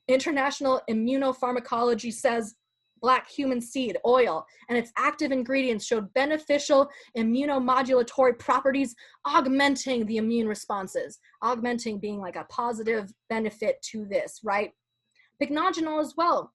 S2: International Immunopharmacology says black cumin seed oil and its active ingredients showed beneficial immunomodulatory properties, augmenting the immune responses, augmenting being like a positive benefit to this, right? Pycnogenol as well.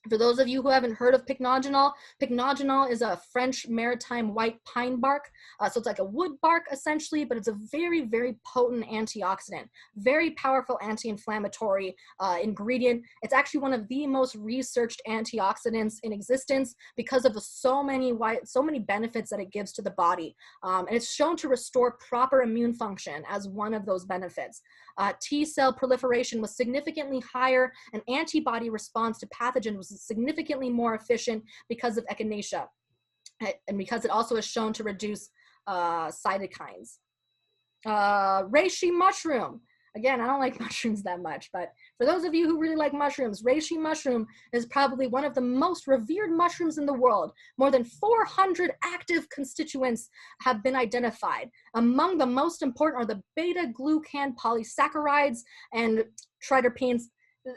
S2: For those of you who haven't heard of pycnogenol, pycnogenol is a French maritime white pine bark. So it's like a wood bark essentially, but it's a very, very potent antioxidant, very powerful anti-inflammatory ingredient. It's actually one of the most researched antioxidants in existence because of the so many benefits that it gives to the body. And it's shown to restore proper immune function as one of those benefits. T cell proliferation was significantly higher, and antibody response to pathogen was significantly more efficient because of echinacea, and because it also is shown to reduce cytokines. Reishi mushroom. Again, I don't like mushrooms that much, but for those of you who really like mushrooms, reishi mushroom is probably one of the most revered mushrooms in the world. More than 400 active constituents have been identified. Among the most important are the beta-glucan polysaccharides and triterpenes.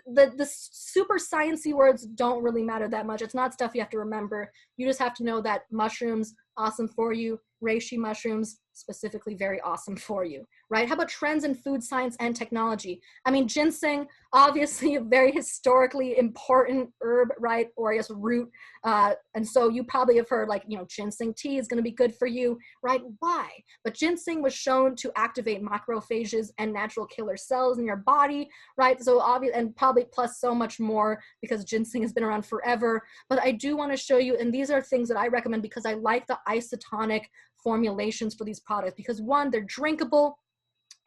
S2: The super sciencey words don't really matter that much. It's not stuff you have to remember. You just have to know that mushrooms, awesome for you. Reishi mushrooms, specifically very awesome for you, right? How about trends in food science and technology? I mean, ginseng, obviously a very historically important herb, right? Or I guess root. And so you probably have heard like, you know, ginseng tea is going to be good for you, right? Why? But ginseng was shown to activate macrophages and natural killer cells in your body, right? So obvious, and probably plus so much more because ginseng has been around forever. But I do want to show you, and these are things that I recommend because I like the isotonic formulations for these products because one, they're drinkable,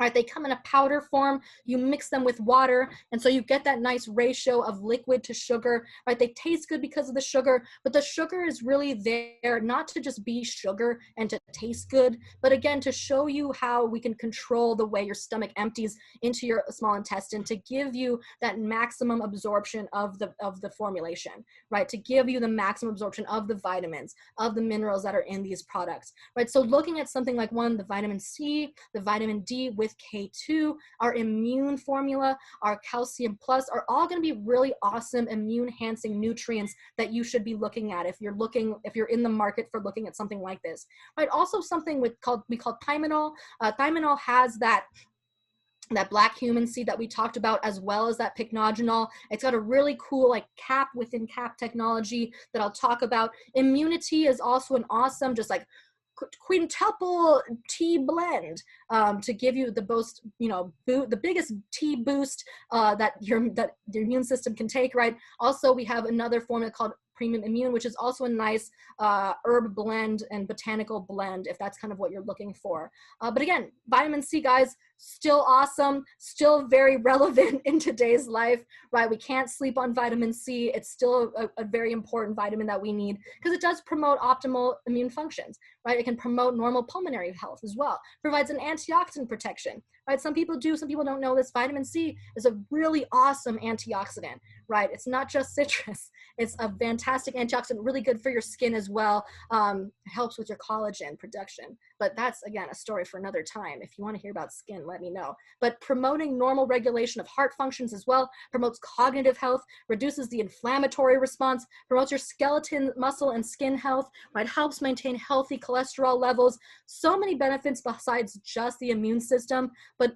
S2: right? They come in a powder form, you mix them with water, and so you get that nice ratio of liquid to sugar, right? They taste good because of the sugar, but the sugar is really there not to just be sugar and to taste good, but again, to show you how we can control the way your stomach empties into your small intestine to give you that maximum absorption of the formulation, right? To give you the maximum absorption of the vitamins, of the minerals that are in these products, right? So looking at something like one, the vitamin C, the vitamin D with K2, our immune formula, our calcium plus are all going to be really awesome immune enhancing nutrients that you should be looking at if you're in the market for looking at something like this, right? Also something we call thymidol. Thymidol has that black human seed that we talked about, as well as that pycnogenol. It's got a really cool like cap within cap technology that I'll talk about. Immunity is also an awesome, just like quintuple tea blend to give you the most, the biggest tea boost that your immune system can take, right? Also, we have another formula called Premium Immune, which is also a nice herb blend and botanical blend, if that's kind of what you're looking for. But again, vitamin C, guys, still awesome, still very relevant in today's life, right? We can't sleep on vitamin C. It's still a very important vitamin that we need because it does promote optimal immune functions, right? It can promote normal pulmonary health as well, provides an antioxidant protection, right? Some people do, some people don't know this. Vitamin C is a really awesome antioxidant, right? It's not just citrus. It's a fantastic antioxidant, really good for your skin as well. It helps with your collagen production. But that's, again, a story for another time. If you want to hear about skin, let me know. But promoting normal regulation of heart functions as well, promotes cognitive health, reduces the inflammatory response, promotes your skeleton, muscle, and skin health, right? Helps maintain healthy cholesterol levels. So many benefits besides just the immune system. But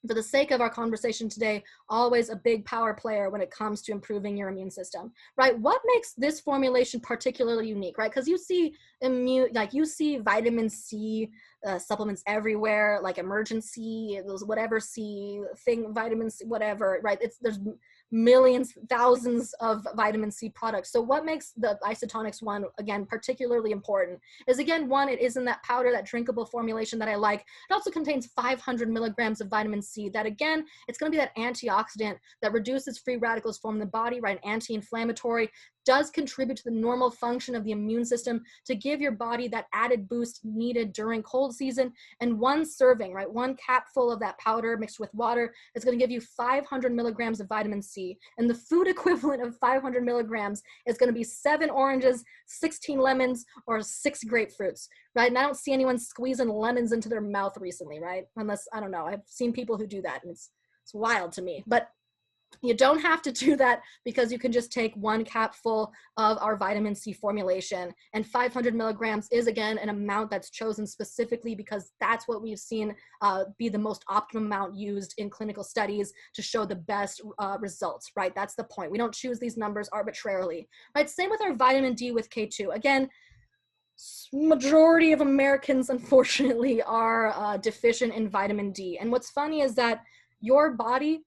S2: for the sake of our conversation today, always a big power player when it comes to improving your immune system, right? What makes this formulation particularly unique, right? Because you see you see vitamin C supplements everywhere, like Emergency, those whatever C thing, vitamin C, whatever, right? There's millions, thousands of vitamin C products. So what makes the Isotonics one, again, particularly important is, again, one, it is in that powder, that drinkable formulation that I like. It also contains 500 milligrams of vitamin C that, again, it's going to be that antioxidant that reduces free radicals from the body, right? Anti-inflammatory, does contribute to the normal function of the immune system to give your body that added boost needed during cold season. And one serving, right, one capful of that powder mixed with water is going to give you 500 milligrams of vitamin C. And the food equivalent of 500 milligrams is going to be 7 oranges, 16 lemons, or 6 grapefruits, right? And I don't see anyone squeezing lemons into their mouth recently, right? Unless, I don't know, I've seen people who do that, and it's wild to me. But You don't have to do that because you can just take 1 capful of our vitamin C formulation, and 500 milligrams is, again, an amount that's chosen specifically because that's what we've seen be the most optimum amount used in clinical studies to show the best results, right? That's the point. We don't choose these numbers arbitrarily, right? Same with our vitamin D with K2. Again, majority of Americans, unfortunately, are deficient in vitamin D. And what's funny is that your body,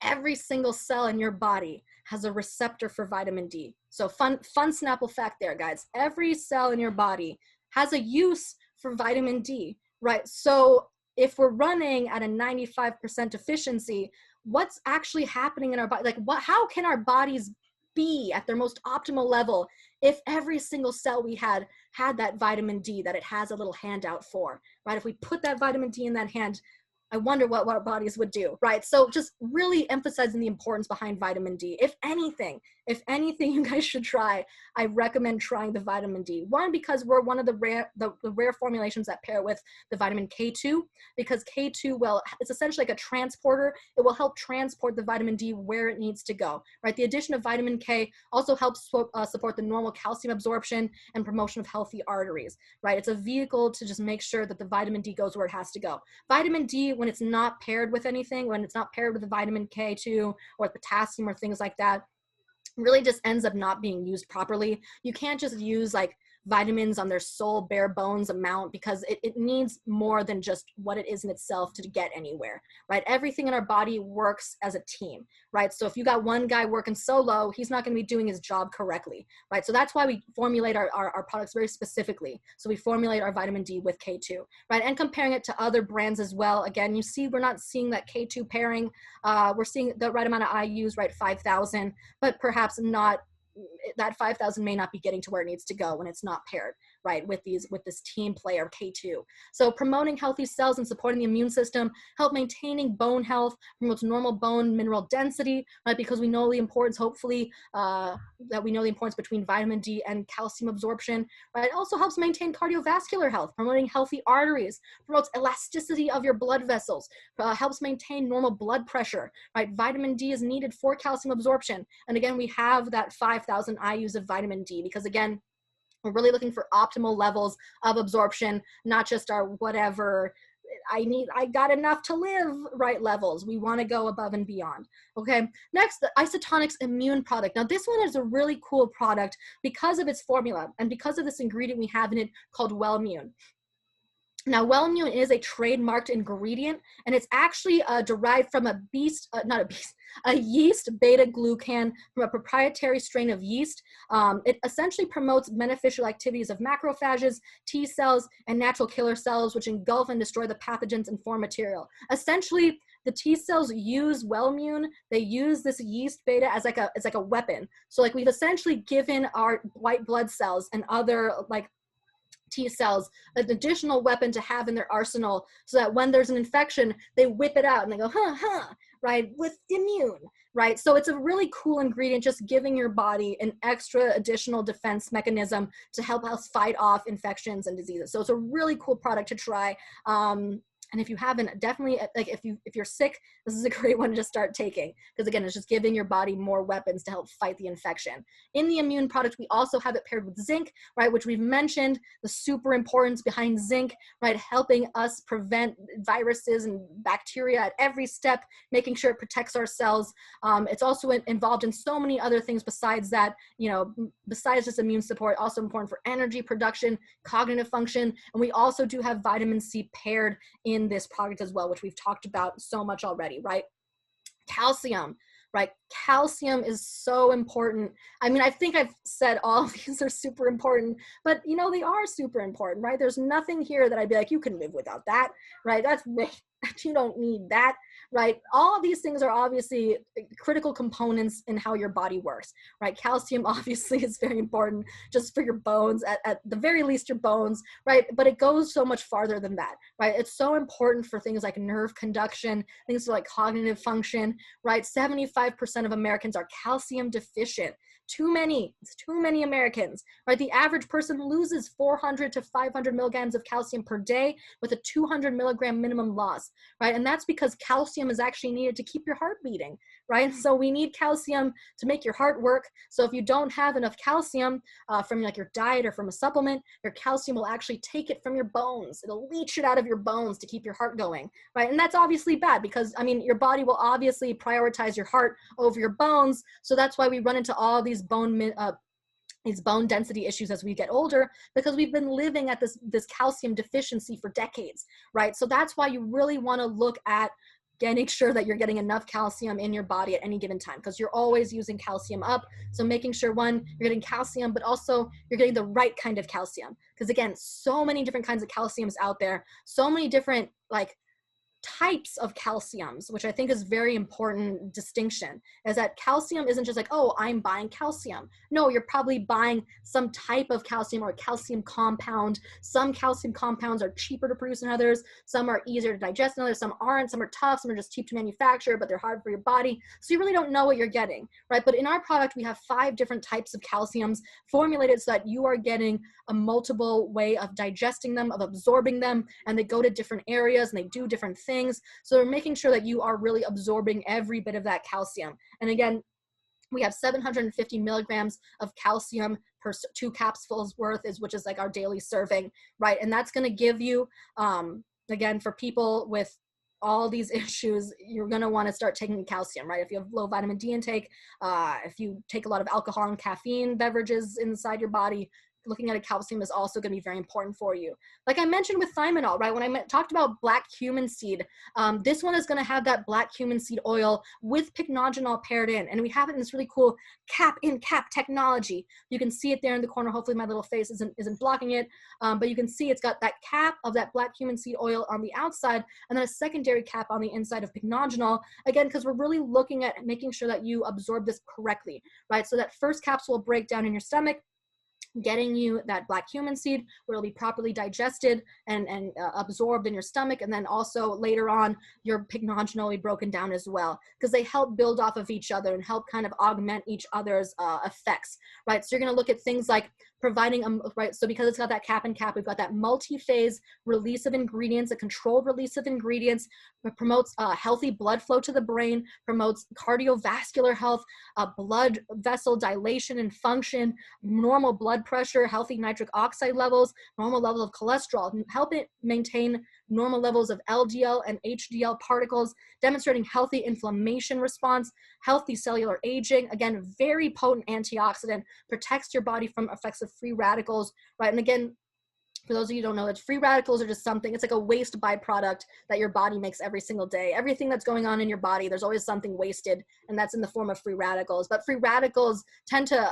S2: every single cell in your body has a receptor for vitamin D. So fun Snapple fact there, guys. Every cell in your body has a use for vitamin D, right? So if we're running at a 95% efficiency, what's actually happening in our body? Like, how can our bodies be at their most optimal level if every single cell we had that vitamin D that it has a little handout for, right? If we put that vitamin D in that hand, I wonder what our bodies would do, right? So just really emphasizing the importance behind vitamin D. If anything, you guys should try, I recommend trying the vitamin D. One, because we're one of the rare formulations that pair with the vitamin K2, because K2, well, it's essentially like a transporter. It will help transport the vitamin D where it needs to go, right? The addition of vitamin K also helps support the normal calcium absorption and promotion of healthy arteries, right? It's a vehicle to just make sure that the vitamin D goes where it has to go. Vitamin D, when it's not paired with anything, when it's not paired with the vitamin K2 or potassium or things like that, really just ends up not being used properly. You can't just use like vitamins on their sole bare bones amount because it needs more than just what it is in itself to get anywhere, right? Everything in our body works as a team, right? So if you got one guy working solo, he's not going to be doing his job correctly, right? So that's why we formulate our products very specifically. So we formulate our vitamin D with K2, right? And comparing it to other brands as well. Again, you see, we're not seeing that K2 pairing. We're seeing the right amount of IUs, right? 5,000, but perhaps not, that 5,000 may not be getting to where it needs to go when it's not paired, right, with this team player K2. So promoting healthy cells and supporting the immune system, help maintaining bone health, promotes normal bone mineral density, right, because we know the importance, hopefully, that we know the importance between vitamin D and calcium absorption, right? It also helps maintain cardiovascular health, promoting healthy arteries, promotes elasticity of your blood vessels, helps maintain normal blood pressure, right? Vitamin D is needed for calcium absorption. And again, we have that 5,000 IUs of vitamin D because, again, we're really looking for optimal levels of absorption, not just our whatever I got enough to live, right, levels. We want to go above and beyond. Okay, next, the Isotonics Immune product. Now this one is a really cool product because of its formula and because of this ingredient we have in it called Wellmune. Now, Wellmune is a trademarked ingredient, and it's actually derived from a yeast beta-glucan from a proprietary strain of yeast. It essentially promotes beneficial activities of macrophages, T cells, and natural killer cells, which engulf and destroy the pathogens and foreign material. Essentially, the T cells use Wellmune. They use this yeast beta as like a weapon. So like we've essentially given our white blood cells and other like T cells an additional weapon to have in their arsenal so that when there's an infection, they whip it out and they go, right, with immune, right? So it's a really cool ingredient, just giving your body an extra additional defense mechanism to help us fight off infections and diseases. So it's a really cool product to try. And if you haven't, definitely, like if you're sick, this is a great one to just start taking because again, it's just giving your body more weapons to help fight the infection. In the immune product, we also have it paired with zinc, right, which we've mentioned the super importance behind zinc, right, helping us prevent viruses and bacteria at every step, making sure it protects our cells. It's also involved in so many other things besides that, besides just immune support, also important for energy production, cognitive function, and we also do have vitamin C paired in this product as well, which we've talked about so much already, right? Calcium, right? Calcium is so important. I mean, I think I've said all of these are super important, but they are super important, right? There's nothing here that I'd be like, you can live without that, right? You don't need that, right? All of these things are obviously critical components in how your body works, right? Calcium obviously is very important just for your bones, at the very least your bones, right? But it goes so much farther than that, right? It's so important for things like nerve conduction, things like cognitive function, right? 75% of Americans are calcium deficient. It's too many Americans, right? The average person loses 400 to 500 milligrams of calcium per day with a 200 milligram minimum loss, right? And that's because calcium is actually needed to keep your heart beating, right? So we need calcium to make your heart work. So if you don't have enough calcium from like your diet or from a supplement, your calcium will actually take it from your bones. It'll leach it out of your bones to keep your heart going, right? And that's obviously bad because, I mean, your body will obviously prioritize your heart over your bones. So that's why we run into all these bone density issues as we get older, because we've been living at this calcium deficiency for decades, right? So that's why you really want to look at getting sure that you're getting enough calcium in your body at any given time, because you're always using calcium up. So making sure, one, you're getting calcium, but also you're getting the right kind of calcium. Because again, so many different kinds of calciums out there, so many different like types of calciums, which I think is very important distinction, is that calcium isn't just like, oh, I'm buying calcium. No, you're probably buying some type of calcium or a calcium compound. Some calcium compounds are cheaper to produce than others. Some are easier to digest than others. Some aren't. Some are tough. Some are just cheap to manufacture, but they're hard for your body. So you really don't know what you're getting, right? But in our product, we have 5 different types of calciums formulated so that you are getting a multiple way of digesting them, of absorbing them, and they go to different areas and they do different things. So we're making sure that you are really absorbing every bit of that calcium. And again, we have 750 milligrams of calcium per 2 capsules worth, which is like our daily serving, right? And that's going to give you, again, for people with all these issues, you're going to want to start taking calcium, right? If you have low vitamin D intake, if you take a lot of alcohol and caffeine beverages inside your body, looking at a calcium is also going to be very important for you. Like I mentioned with thiamine, right? When I talked about black cumin seed, this one is going to have that black cumin seed oil with pycnogenol paired in. And we have it in this really cool cap technology. You can see it there in the corner. Hopefully my little face isn't blocking it. But you can see it's got that cap of that black cumin seed oil on the outside and then a secondary cap on the inside of pycnogenol. Again, because we're really looking at making sure that you absorb this correctly, right? So that first capsule will break down in your stomach, getting you that black cumin seed where it'll be properly digested and absorbed in your stomach. And then also later on, your pycnogenol will be broken down as well, because they help build off of each other and help kind of augment each other's effects, right? So you're going to look at things like providing, right? So because it's got that cap and cap, we've got that multi-phase release of ingredients, a controlled release of ingredients, that promotes healthy blood flow to the brain, promotes cardiovascular health, blood vessel dilation and function, normal blood pressure, healthy nitric oxide levels, normal level of cholesterol, and help it maintain normal levels of LDL and HDL particles, demonstrating healthy inflammation response, healthy cellular aging. Again, very potent antioxidant, protects your body from effects of free radicals, right? And again, for those of you who don't know, that free radicals are just something, it's like a waste byproduct that your body makes every single day. Everything that's going on in your body, there's always something wasted, and that's in the form of free radicals. But free radicals tend to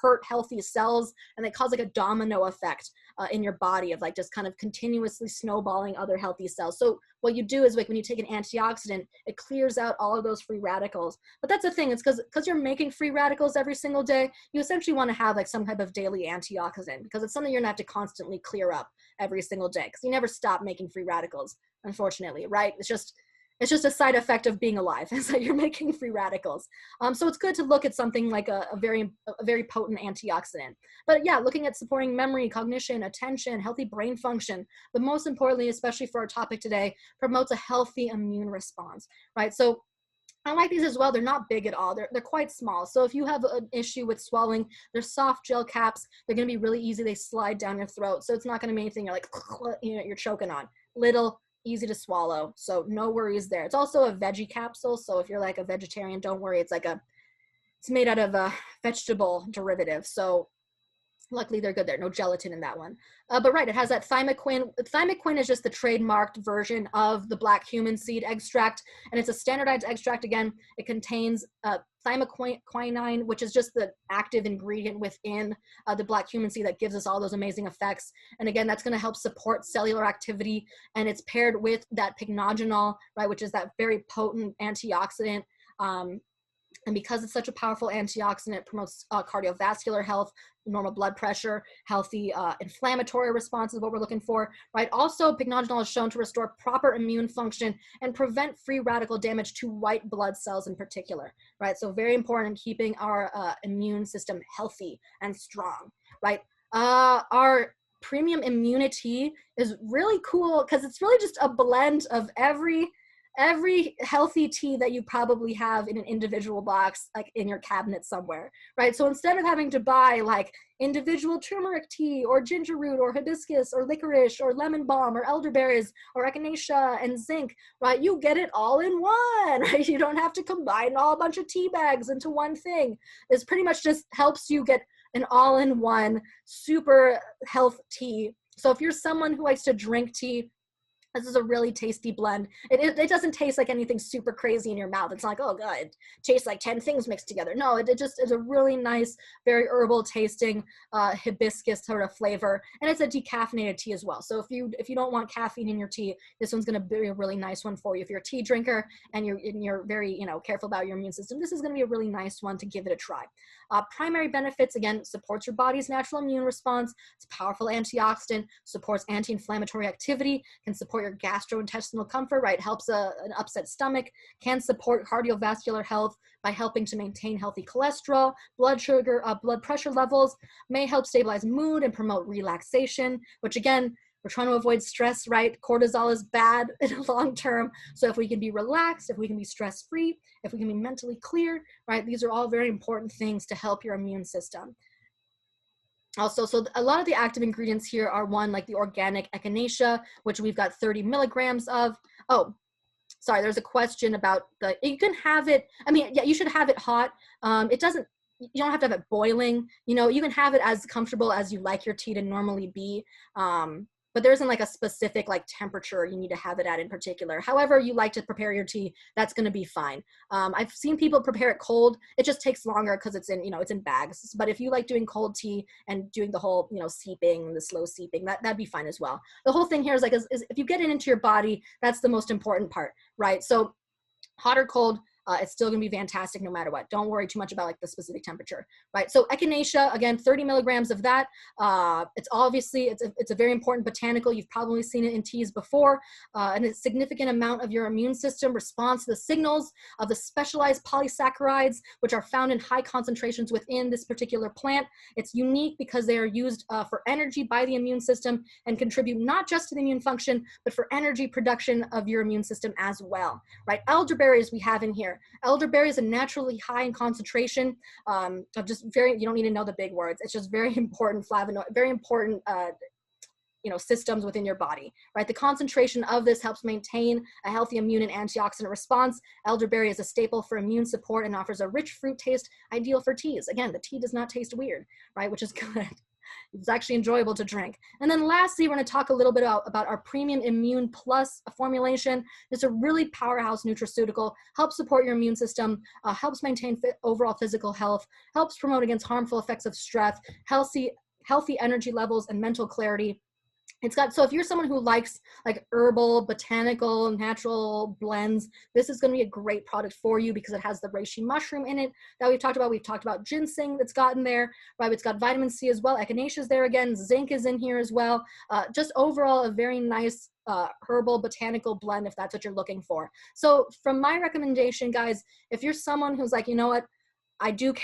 S2: hurt healthy cells, and they cause like a domino effect in your body of like just kind of continuously snowballing other healthy cells. So what you do is like when you take an antioxidant, it clears out all of those free radicals. But that's the thing, it's because you're making free radicals every single day, you essentially want to have like some type of daily antioxidant, because it's something you're gonna have to constantly clear up every single day, because you never stop making free radicals, unfortunately, right? It's just a side effect of being alive, is that you're making free radicals. So it's good to look at something like a very potent antioxidant. But yeah, looking at supporting memory, cognition, attention, healthy brain function, but most importantly, especially for our topic today, promotes a healthy immune response, right? So I like these as well. They're not big at all. They're quite small. So if you have an issue with swallowing, they're soft gel caps. They're going to be really easy. They slide down your throat. So it's not going to be anything you're like, you're choking on. Little, easy to swallow. So no worries there. It's also a veggie capsule. So if you're like a vegetarian, don't worry. It's made out of a vegetable derivative. So luckily they're good there. No gelatin in that one. But right, it has that thymoquine. Thymoquine is just the trademarked version of the black cumin seed extract. And it's a standardized extract. Again, it contains thymoquinine, which is just the active ingredient within the black cumin seed that gives us all those amazing effects. And again, that's going to help support cellular activity. And it's paired with that pycnogenol, right, which is that very potent antioxidant. And because it's such a powerful antioxidant, it promotes cardiovascular health, normal blood pressure, healthy inflammatory response is what we're looking for, right? Also, pycnogenol is shown to restore proper immune function and prevent free radical damage to white blood cells in particular, right? So very important in keeping our immune system healthy and strong, right? Our premium immunity is really cool because it's really just a blend of every every healthy tea that you probably have in an individual box, like in your cabinet somewhere, right? So instead of having to buy like individual turmeric tea or ginger root or hibiscus or licorice or lemon balm or elderberries or echinacea and zinc, right? You get it all in one, right? You don't have to combine all a bunch of tea bags into one thing. This pretty much just helps you get an all-in-one super health tea. So if you're someone who likes to drink tea, this is a really tasty blend. It doesn't taste like anything super crazy in your mouth. It's not like, oh god, it tastes like 10 things mixed together. No, it just is a really nice, very herbal tasting hibiscus sort of flavor. And it's a decaffeinated tea as well. So if you don't want caffeine in your tea, this one's gonna be a really nice one for you. If you're a tea drinker and you're very careful about your immune system, this is gonna be a really nice one to give it a try. Primary benefits, again, supports your body's natural immune response. It's a powerful antioxidant, supports anti-inflammatory activity, can support your gastrointestinal comfort, right? Helps an upset stomach, can support cardiovascular health by helping to maintain healthy cholesterol, blood sugar, blood pressure levels, may help stabilize mood and promote relaxation, which again, we're trying to avoid stress, right? Cortisol is bad in the long term. So if we can be relaxed, if we can be stress-free, if we can be mentally clear, right? These are all very important things to help your immune system. Also, so a lot of the active ingredients here are one, like the organic echinacea, which we've got 30 milligrams of. Oh, sorry, there's a question about you can have it, I mean, yeah, you should have it hot. You don't have to have it boiling. You can have it as comfortable as you like your tea to normally be. But there isn't like a specific like temperature you need to have it at in particular. However you like to prepare your tea, that's going to be fine. I've seen people prepare it cold. It just takes longer because it's in bags. But if you like doing cold tea and doing the whole seeping, the slow seeping, that'd be fine as well. The whole thing here is like is if you get it into your body, that's the most important part, right? So hot or cold, it's still going to be fantastic no matter what. Don't worry too much about like the specific temperature, right? So echinacea, again, 30 milligrams of that. It's obviously, it's a very important botanical. You've probably seen it in teas before. And a significant amount of your immune system responds to the signals of the specialized polysaccharides, which are found in high concentrations within this particular plant. It's unique because they are used for energy by the immune system and contribute not just to the immune function, but for energy production of your immune system as well, right? Elderberries we have in here. Elderberry is a naturally high in concentration of just you don't need to know the big words. It's just very important flavonoid, very important systems within your body, right? The concentration of this helps maintain a healthy immune and antioxidant response. Elderberry is a staple for immune support and offers a rich fruit taste, ideal for teas. Again, the tea does not taste weird, right? Which is good. It's actually enjoyable to drink. And then lastly, we're going to talk a little bit about our Premium Immune Plus formulation. It's a really powerhouse nutraceutical, helps support your immune system, helps maintain overall physical health, helps promote against harmful effects of stress, healthy energy levels, and mental clarity. So if you're someone who likes like herbal, botanical, natural blends, this is going to be a great product for you because it has the reishi mushroom in it that we've talked about. We've talked about ginseng that's gotten there, right? It's got vitamin C as well. Echinacea is there again. Zinc is in here as well. Just overall a very nice herbal botanical blend if that's what you're looking for. So from my recommendation, guys, if you're someone who's like, you know what, I do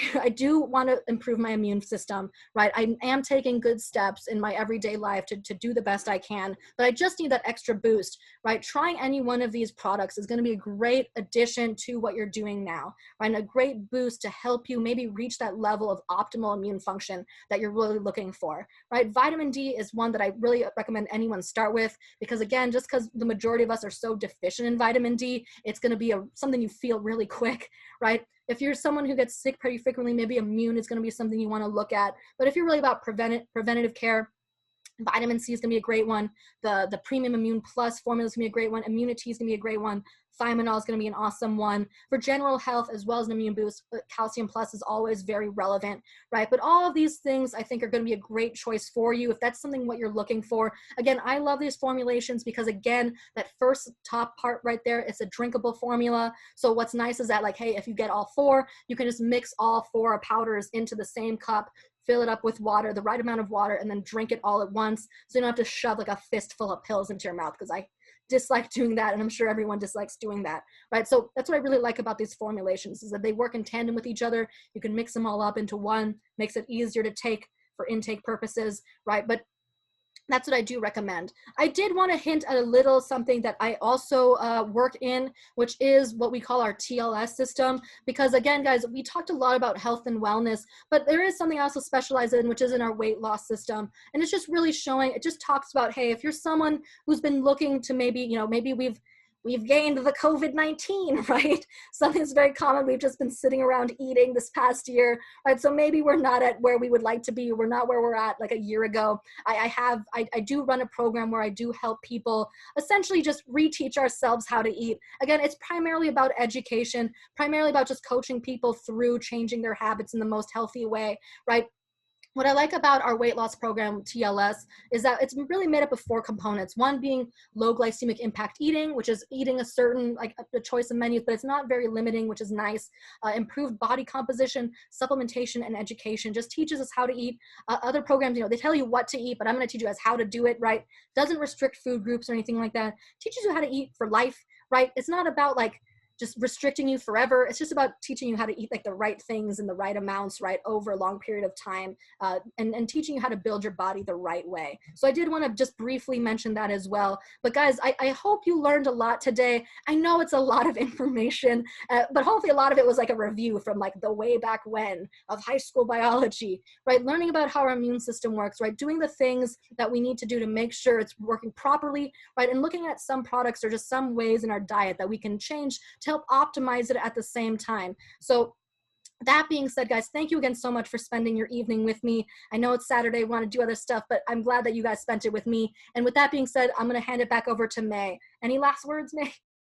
S2: want to improve my immune system, right? I am taking good steps in my everyday life to do the best I can, but I just need that extra boost, right? Trying any one of these products is going to be a great addition to what you're doing now, right? And a great boost to help you maybe reach that level of optimal immune function that you're really looking for, right? Vitamin D is one that I really recommend anyone start with because again, just because the majority of us are so deficient in vitamin D, it's going to be something you feel really quick, right? If you're someone who gets sick pretty frequently, maybe immune is going to be something you want to look at. But if you're really about preventative care, vitamin C is going to be a great one. The Premium Immune Plus formula is going to be a great one. Immunity is going to be a great one. Thiaminol is going to be an awesome one. For general health as well as an immune boost, Calcium Plus is always very relevant, right? But all of these things I think are going to be a great choice for you if that's something what you're looking for. Again, I love these formulations because again, that first top part right there, it's a drinkable formula. So what's nice is that like, hey, if you get all four, you can just mix all four powders into the same cup, fill it up with water, the right amount of water, and then drink it all at once. So you don't have to shove like a fistful of pills into your mouth because I dislike doing that, and I'm sure everyone dislikes doing that, right? So that's what I really like about these formulations is that they work in tandem with each other. You can mix them all up into one, makes it easier to take for intake purposes, right? But That's what I do recommend. I did want to hint at a little something that I also work in, which is what we call our TLS system. Because again, guys, we talked a lot about health and wellness, but there is something I also specialize in, which is in our weight loss system. And it's just really showing, it just talks about, hey, if you're someone who's been looking to maybe, maybe we've gained the COVID-19, right? Something that's very common. We've just been sitting around eating this past year, right? So maybe we're not at where we would like to be. We're not where we're at like a year ago. I do run a program where I do help people essentially just reteach ourselves how to eat. Again, it's primarily about education, primarily about just coaching people through changing their habits in the most healthy way, right? What I like about our weight loss program, TLS, is that it's really made up of 4 components. One being low glycemic impact eating, which is eating a certain, like a choice of menus, but it's not very limiting, which is nice. Improved body composition, supplementation, and education just teaches us how to eat. Other programs, they tell you what to eat, but I'm going to teach you guys how to do it, right? Doesn't restrict food groups or anything like that. Teaches you how to eat for life, right? It's not about like just restricting you forever. It's just about teaching you how to eat like the right things in the right amounts, right, over a long period of time, and teaching you how to build your body the right way. So I did want to just briefly mention that as well. But guys, I hope you learned a lot today. I know it's a lot of information, but hopefully a lot of it was like a review from like the way back when of high school biology, right? Learning about how our immune system works, right? Doing the things that we need to do to make sure it's working properly, right? And looking at some products or just some ways in our diet that we can change to help optimize it at the same time. So that being said, guys, thank you again so much for spending your evening with me. I know it's Saturday, we want to do other stuff, but I'm glad that you guys spent it with me. And with that being said, I'm going to hand it back over to May. Any last words, May?